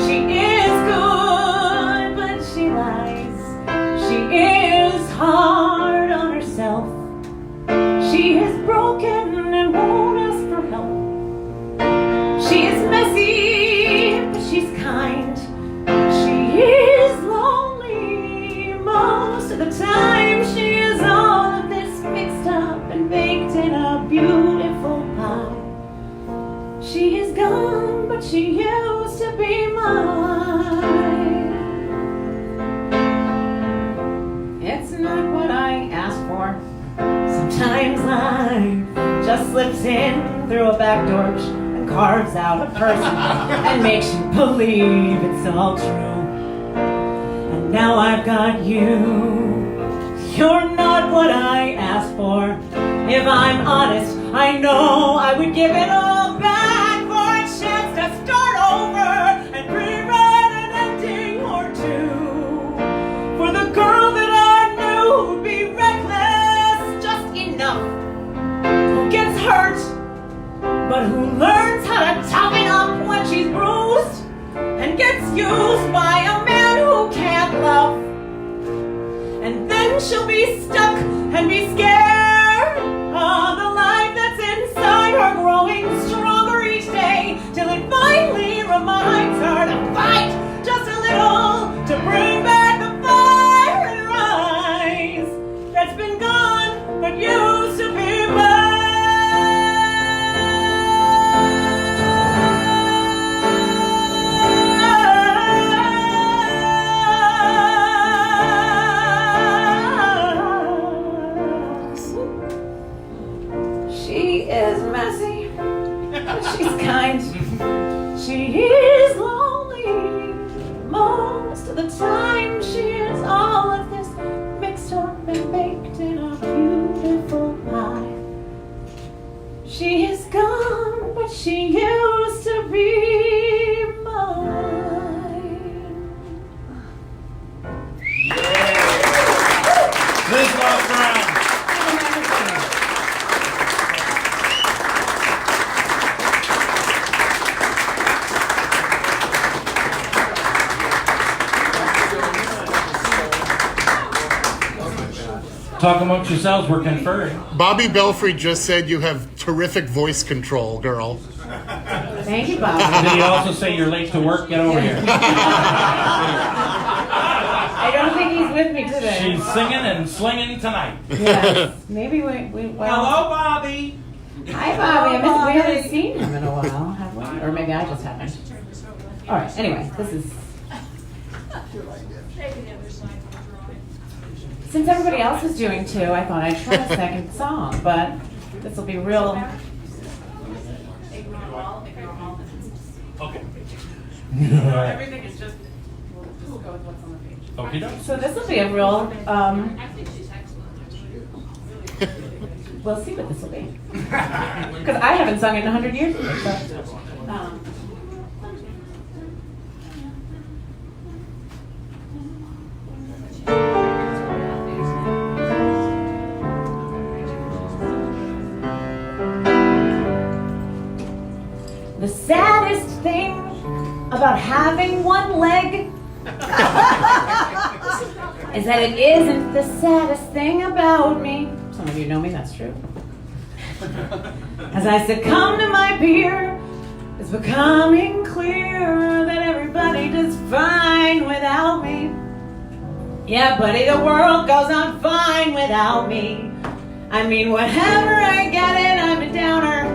She is good, but she lies. She is hard on herself. She is broken and won't ask for help. She is messy, but she's kind. She is lonely most of the time. She is all of this mixed up and baked in a beautiful pie. She is gone, but she used to be mine. It's not what I asked for. Sometimes life just slips in through a back door and carves out a person and makes you believe it's all true. And now I've got you. You're not what I asked for. If I'm honest, I know I would give it all back for a chance to start over and rewrite an ending or two. For the girl that I knew would be reckless just enough, who gets hurt, but who learns how to toughen up when she's bruised and gets used by a man who can't love. And then she'll be stuck and be scared of the life that's inside her, growing stronger each day till it finally reminds her to fight just a little to bring back the fire and rise that's been gone but used to be mine. She's kind. She is lonely most of the time. She is all of this mixed up and baked in a beautiful pie. She is gone, but she used to be mine. This last round. Talk amongst yourselves, we're conferring. Bobby Belfry just said you have terrific voice control, girl. Thank you, Bob. Did he also say you're late to work? Get over here. I don't think he's with me today. She's singing and slinging tonight. Yes. Maybe we well, Hello, Bobby. Hi, Bobby. We haven't seen him in a while, have we? Or maybe I just haven't. All right. Anyway, this is. Since everybody else is doing two, I thought I'd try a second song, but this will be real. Okay. Everything is just just go with what's on the page. Okay, no. So this will be a real, we'll see what this will be. Because I haven't sung it in 100 years. So, the saddest thing about having one leg is that it isn't the saddest thing about me. Some of you know me, that's true. As I succumb to my beer, it's becoming clear that everybody does fine without me. Yeah, buddy, the world goes on fine without me. I mean, whenever I get it, I'm a downer.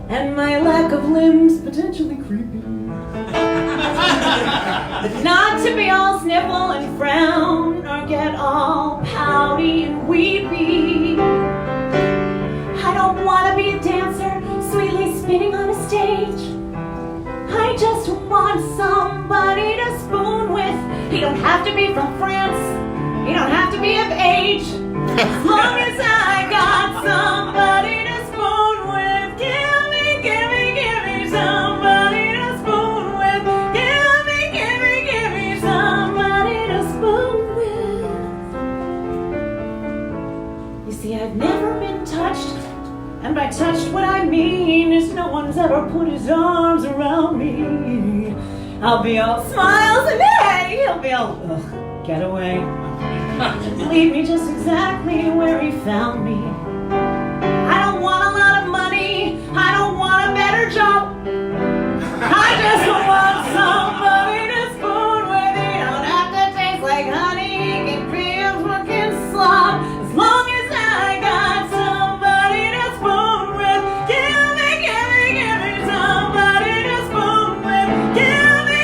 And my lack of limbs potentially creepy. But not to be all sniffle and frown or get all pouty and weepy. I don't want to be a dancer sweetly spinning on a stage. I just want somebody to spoon with. He don't have to be from France. He don't have to be of age. As long as I got somebody to spoon with. Give me somebody to spoon with. Give me somebody to spoon with. You see, I've never been touched. And by touched, what I mean is no one's ever put his arms around me. I'll be all smiles and hey, he'll be all, get away. Leave me just exactly where he found me. I don't want a lot of money. I don't want a better job. I just want somebody to spoon with. He don't have to taste like honey. He can be a fucking slob. As long as I got somebody to spoon with. Give me somebody to spoon with. Give me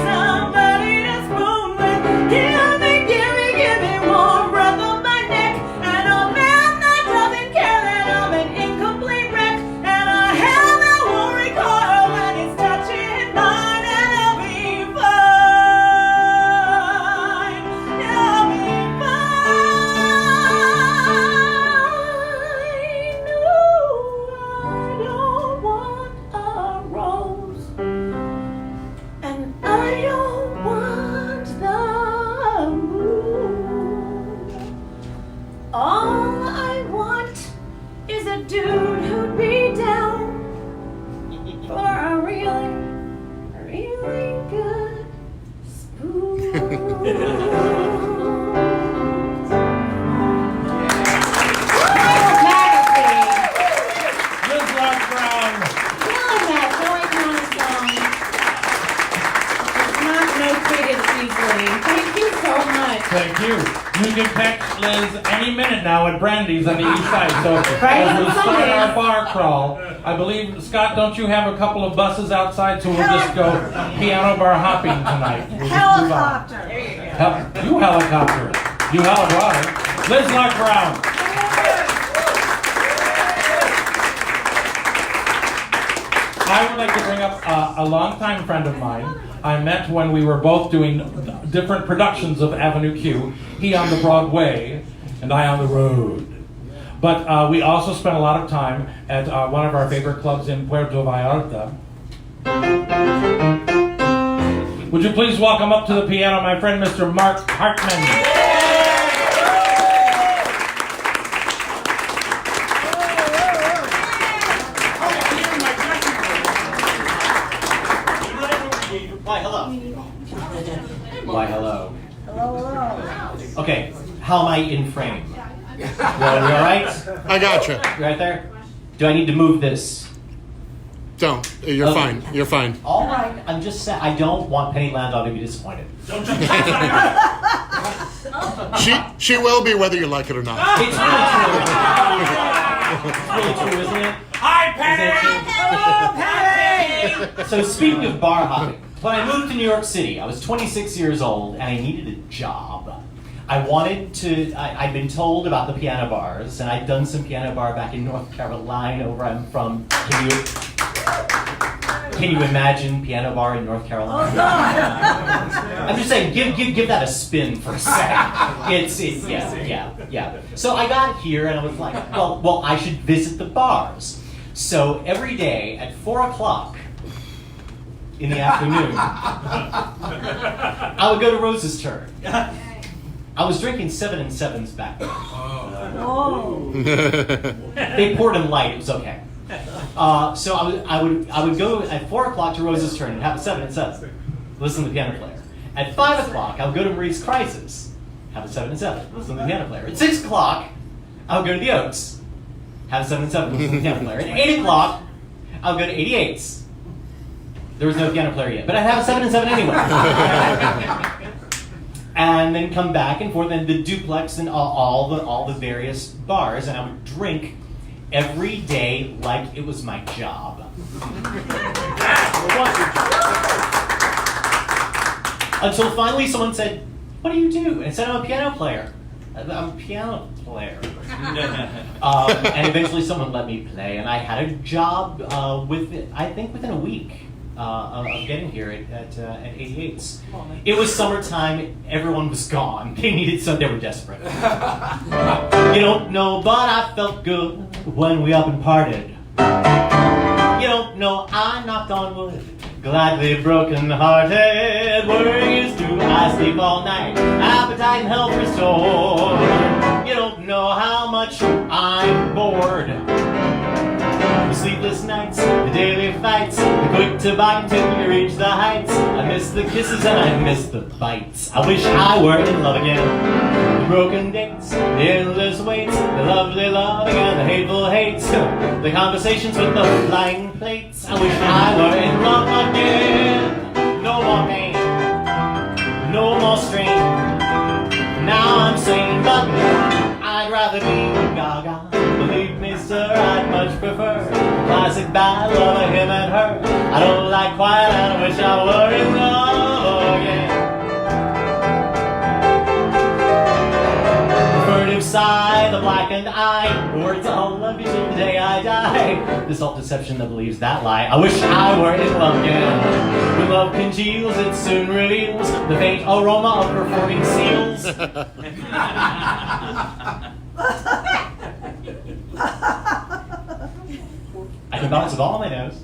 somebody to spoon with. Give me warm breath on my neck. And a man that doesn't care that I'm an incomplete wreck. And a hand that won't recoil when it's touching mine. And I'll be fine. I'll be fine. No, I don't want a rose. And I don't want the moon. All I want is a dude who'd be down for a really, really good spoon. Liz Lark Brown. Killing that joy kind of song. It's not notated easily. Thank you so much. Thank you. You can text Liz any minute now at Brandy's on the east side. So Right, as we on start Sundays. our bar crawl, I believe, Scott, don't you have a couple of buses outside? So we'll just go piano bar hopping tonight. We'll just move on. You helicopter. You helicopter. Liz Lark Brown. I would like to bring up a longtime friend of mine. I met when we were both doing different productions of Avenue Q. He on the Broadway, and I on the road. But we also spent a lot of time at one of our favorite clubs in Puerto Vallarta. Would you please welcome up to the piano my friend Mr. Mark Hartman. Why, hello. Why, hello. Okay, how am I in frame? You all right? I gotcha. You right there? Do I need to move this? Don't. You're Okay. fine. You're fine. All right, I'm just saying, I don't want Penny Landau to be disappointed. She will be whether you like it or not. It's really true. It's really true, isn't it? Hi, Isn't it true? So speaking of bar hopping, when I moved to New York City, I was 26 years old and I needed a job. I'd been told about the piano bars, and I'd done some piano bar back in North Carolina, where I'm from. Can Can you imagine piano bar in North Carolina? I'm just saying, give that a spin for a second. Yeah. So I got here and I was like, well, I should visit the bars. So every day at 4 o'clock in the afternoon, I would go to Rose's Turn. I was drinking 7 and 7s back then. They poured them light, it was okay. So I would go at 4 o'clock to Rose's Turn and have a 7 and 7, listen to the piano player. At 5 o'clock, I would go to Marie's Crisis, have a 7 and 7, listen to the piano player. At 6 o'clock, I would go to the Oaks, have a 7 and 7, listen to the piano player. At 8 o'clock, I would go to 88's. There was no piano player yet, but I'd have a 7 and 7 anyway. And then come back and forth, and the Duplex and all the various bars, and I would drink every day like it was my job. Until finally someone said, "What do you do?" And I said, "I'm a piano player." I'm a piano player. And eventually someone let me play, and I had a job within a week of getting here at 88's. It was summertime, everyone was gone. They were desperate. You don't know, but I felt good when we up and parted. You don't know, I knocked on wood, gladly broken-hearted. Worry is through, I sleep all night, appetite and health restored. You don't know how much I'm bored. The sleepless nights, the daily fights, the quick to bite until you reach the heights. I miss the kisses and I miss the bites. I wish I were in love again. The broken dates, the endless waits, the lovely loving and the hateful hates, the conversations with the flying plates. I wish I were in love again. No more pain, no more strain. Now I'm sane, but I'd rather be gaga. Believe me, sir, I'd much prefer classic ballad of him and her. I don't like quiet and I wish I were in love again. The furtive sigh, the blackened eye, the words I'll love you till the day I die. The self-deception that believes that lie. I wish I were in love again. When love congeals, it soon reveals the faint aroma of performing seals. I can balance with all my nose.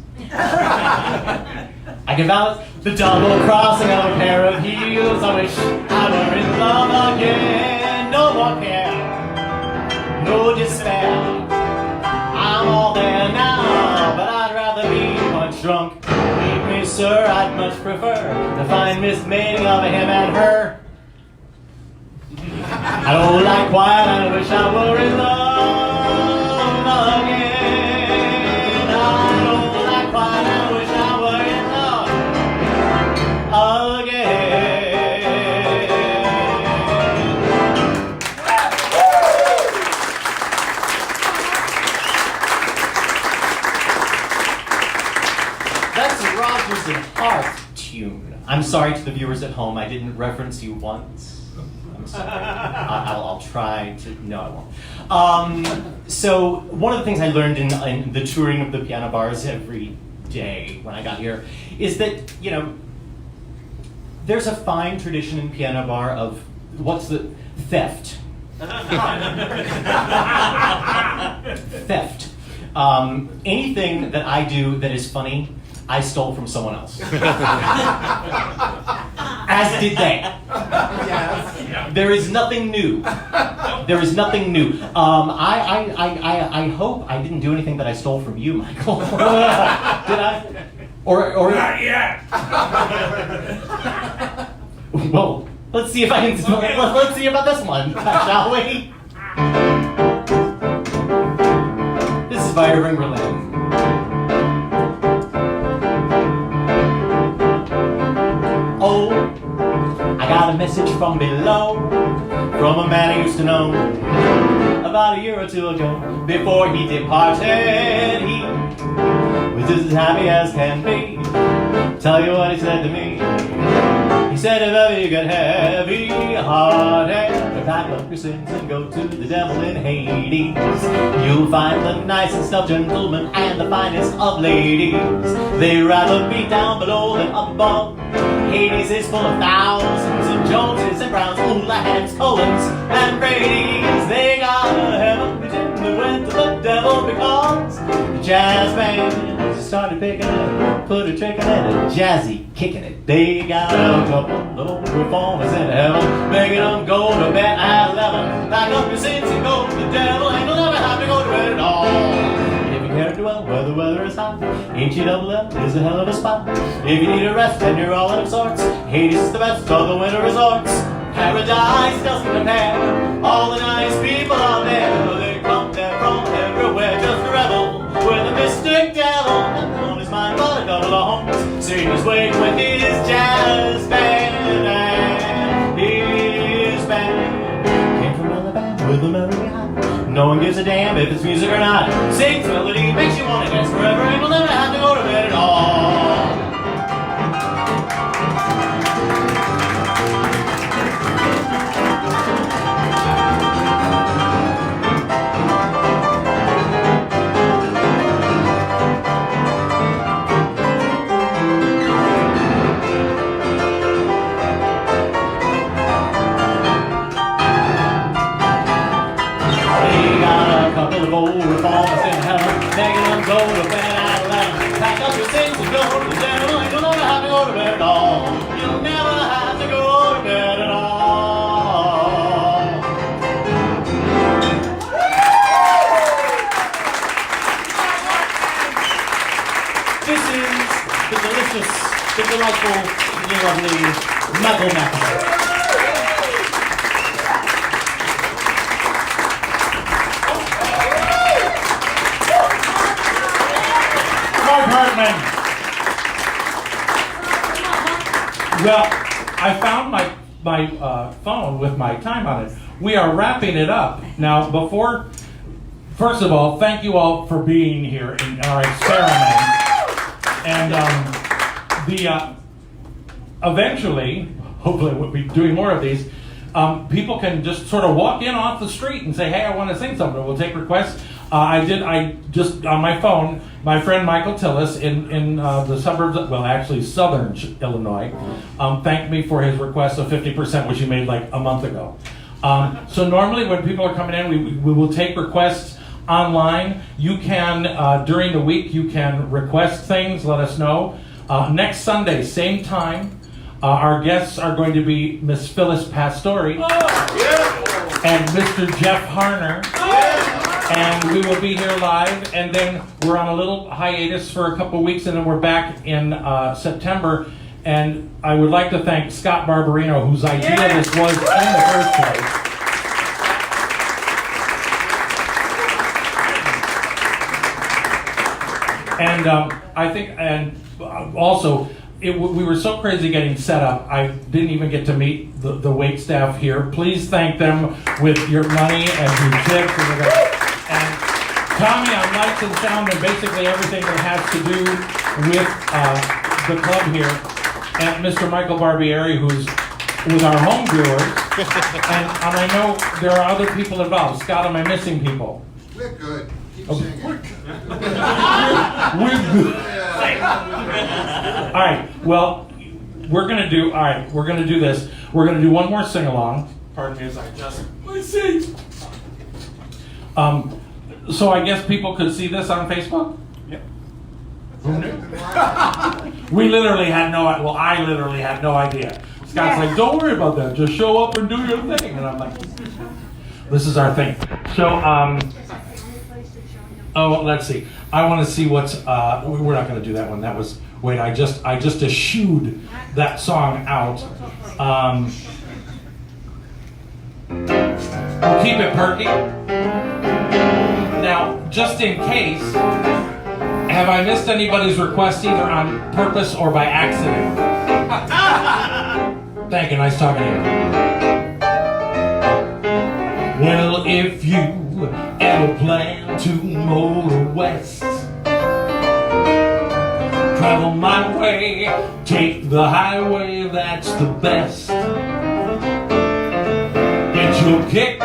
I can balance the double crossing of a pair of heels. I wish I were in love again. No more care, no despair. I'm all there now, but I'd rather be punch drunk. Believe me, sir, I'd much prefer the fine mismating of him and her. I don't like quiet, I wish I were in love again. I don't like quiet, I wish I were in love again. That's a Rodgers and Hart tune. I'm sorry to the viewers at home, I didn't reference you once. I'll try to. No, I won't. So one of the things I learned in the touring of the piano bars every day when I got here is that, you know, there's a fine tradition in piano bar of what's the theft. Theft. Anything that I do that is funny, I stole from someone else. As did they. There is nothing new. There is nothing new. I hope I didn't do anything that I stole from you, Michael. Did I? Or Not yet. Well, let's see if I can. Let's see about this one, shall we? This is by Irving Berlin. Oh, I got a message from below, from a man I used to know. About a year or two ago, before he departed, he was just as happy as can be. Tell you what he said to me. He said, if ever you get heavy-hearted, better pack up your sins and go to the devil in Hades. You'll find the nicest of gentlemen and the finest of ladies. They rather be down below than up above. Hades is full of thousands of Joneses and Browns, Oolahans, Cohens, and Brady's. They got a heaven that went to the devil because the jazz band started picking it, put a trick in it, and jazzy kicking it. They got a couple of old reformers in heaven, making them go to bed at 11. Pack up your sins and go to the devil, and you'll never have to go to bed at all. If you care to dwell where the weather is hot, H-E-double-L is a hell of a spot. If you need a rest and you're all out of sorts, Hades is the best of the winter resorts. Paradise doesn't compare, all the nice people out there, they come there from everywhere just to revel with the mystic devil. On his mind but a double horns, sing his way with his jazz band. And his band came from Alabama with a melody high. No one gives a damn if it's music or not. Sings melody, makes you want to dance forever, and you'll never have to go to bed at all. Old reformers in heaven, making them go to bed at 11. Pack up your things and go to the devil, and you'll never have to go to bed at all. You'll never have to go to bed at all. This is the delicious, the delightful, the lovely McAssey. Hartman. Well, I found my phone with my time on it. We are wrapping it up. Now, first of all, thank you all for being here in our experiment. And eventually, hopefully we'll be doing more of these, people can just sort of walk in off the street and say, hey, I want to sing something. We'll take requests. I just, on my phone, my friend Michael Tillis in the suburbs, well, actually southern Illinois, thanked me for his request of 50%, which he made like a month ago. So normally when people are coming in, we will take requests online. You can, during the week, you can request things, let us know. Next Sunday, same time, our guests are going to be Miss Phyllis Pastore and Mr. Jeff Harner. And we will be here live, and then we're on a little hiatus for a couple weeks, and then we're back in September. And I would like to thank Scott Barbarino, whose idea this was in the first place. And I think, and also, we were so crazy getting set up, I didn't even get to meet the wait staff here. Please thank them with your money and your tips. And Tommy on lights and sound and basically everything that has to do with the club here. And Mr. Michael Barbieri, who's our home viewer. And I know there are other people involved. Scott, am I missing people? We're good. Keep singing. We're good. All right, well, we're going to do this. We're going to do one more sing-along. Pardon me as I adjust my seat. So I guess people could see this on Facebook? Yep. We literally had I literally had no idea. Scott's like, don't worry about that. Just show up and do your thing. And I'm like, this is our thing. So, let's see. I want to see what's, we're not going to do that one. That was, wait, I just eschewed that song out. We'll keep it perky. Now, just in case, have I missed anybody's request either on purpose or by accident? Thank you, nice talking to you. Well, if you ever plan to motor west, travel my way, take the highway, that's the best. Get your kicks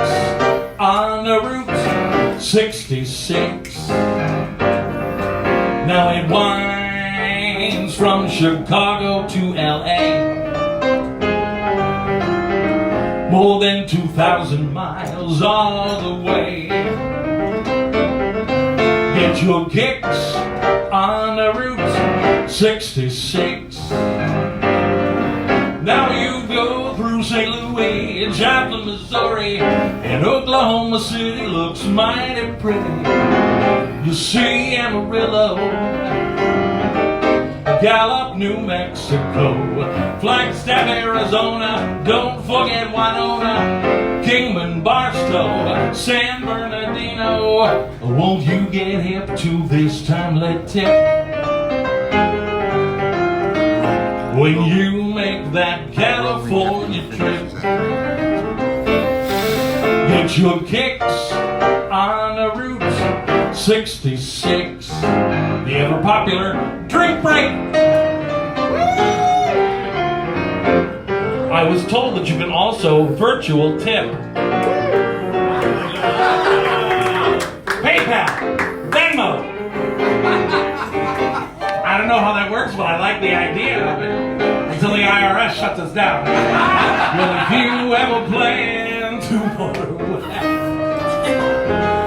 on the Route 66. Now it winds from Chicago to LA, more than 2,000 miles all the way. Get your kicks on the Route 66. Now you go through St. Louis, Joplin, Missouri, and Oklahoma City looks mighty pretty. You see Amarillo, Gallup, New Mexico, Flagstaff, Arizona, don't forget Winona, Kingman, Barstow, San Bernardino. Won't you get hip to this timely tip? When you make that California trip, get your kicks on the Route 66, the ever popular drink break. I was told that you can also virtual tip. PayPal, Venmo. I don't know how that works, but I like the idea of it. Until the IRS shuts us down. Well, if you ever plan to motor west,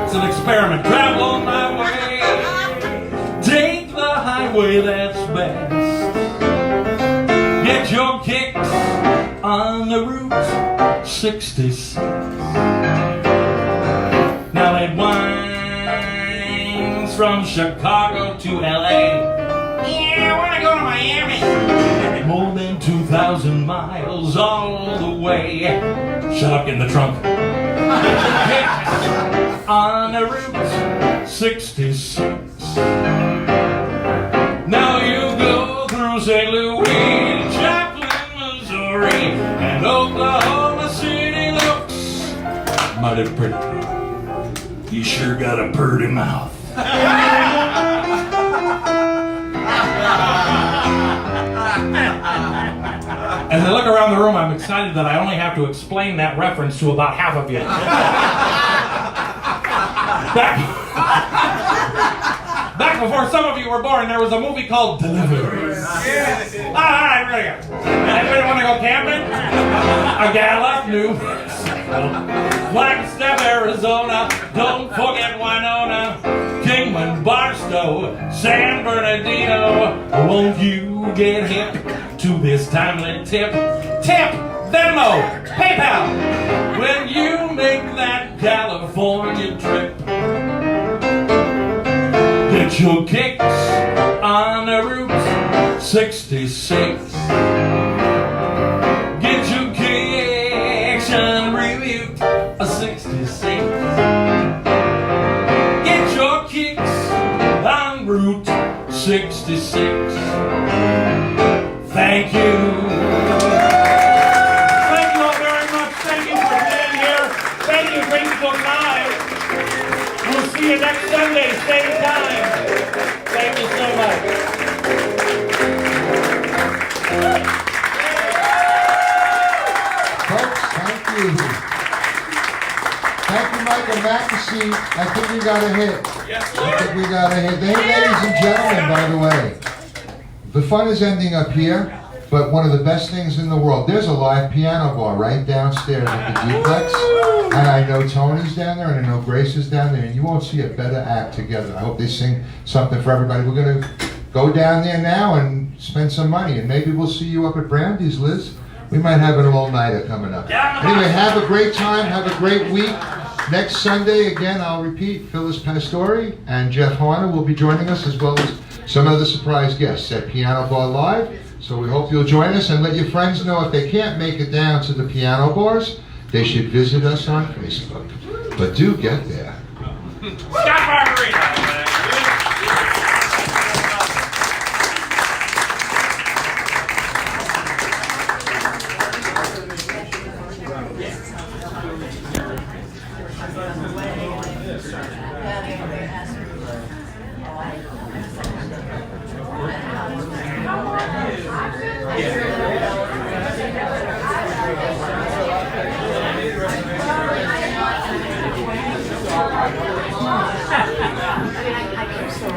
it's an experiment. Travel on my way. Take the highway that's best. Get your kicks on the Route 66. Now it winds from Chicago to LA. Yeah, I want to go to Miami. More than 2,000 miles all the way. Shut up, get in the trunk. On the Route 66. Now you go through St. Louis, Joplin, Missouri, and Oklahoma City looks mighty pretty. You sure got a purty mouth. As I look around the room, I'm excited that I only have to explain that reference to about half of you. Back before some of you were born, there was a movie called Deliverance. All right, really good. Anybody want to go camping? A Gallup, New Mexico, Flagstaff, Arizona, don't forget Winona, Kingman, Barstow, San Bernardino. Won't you get hip to this timely tip? Tip, Venmo, PayPal, when you make that California trip. Get your kicks on the Route 66. Get your kicks on Route 66. Get your kicks on Route 66. Thank you. Thank you all very much. Thank you for being here. Thank you for being so kind. We'll see you next Sunday, same time. Thank you so much. Folks, thank you. Thank you, Michael McAssey. I think we got a hit. I think we got a hit. Hey, ladies and gentlemen, by the way, the fun is ending up here, but one of the best things in the world, there's a live piano bar right downstairs at the Duplex, and I know Tony's down there, and I know Grace is down there, and you won't see a better act together. I hope they sing something for everybody. We're going to go down there now and spend some money, and maybe we'll see you up at Brandy's, Liz. We might have an all-nighter coming up. Anyway, have a great time, have a great week. Next Sunday, again, I'll repeat, Phyllis Pastore and Jeff Harner will be joining us, as well as some other surprise guests at Piano Bar Live. So we hope you'll join us, and let your friends know if they can't make it down to the piano bars, they should visit us on Facebook. But do get there. Scott Margarita. Yeah.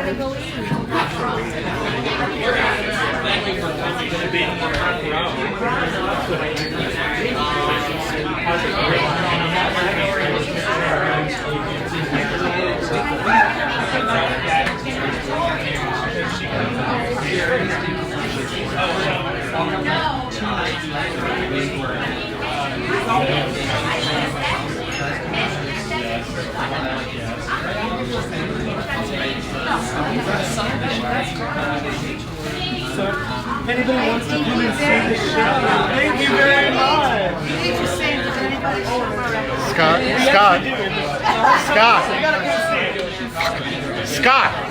So, if anybody wants to come and see the show, thank you very much. Scott.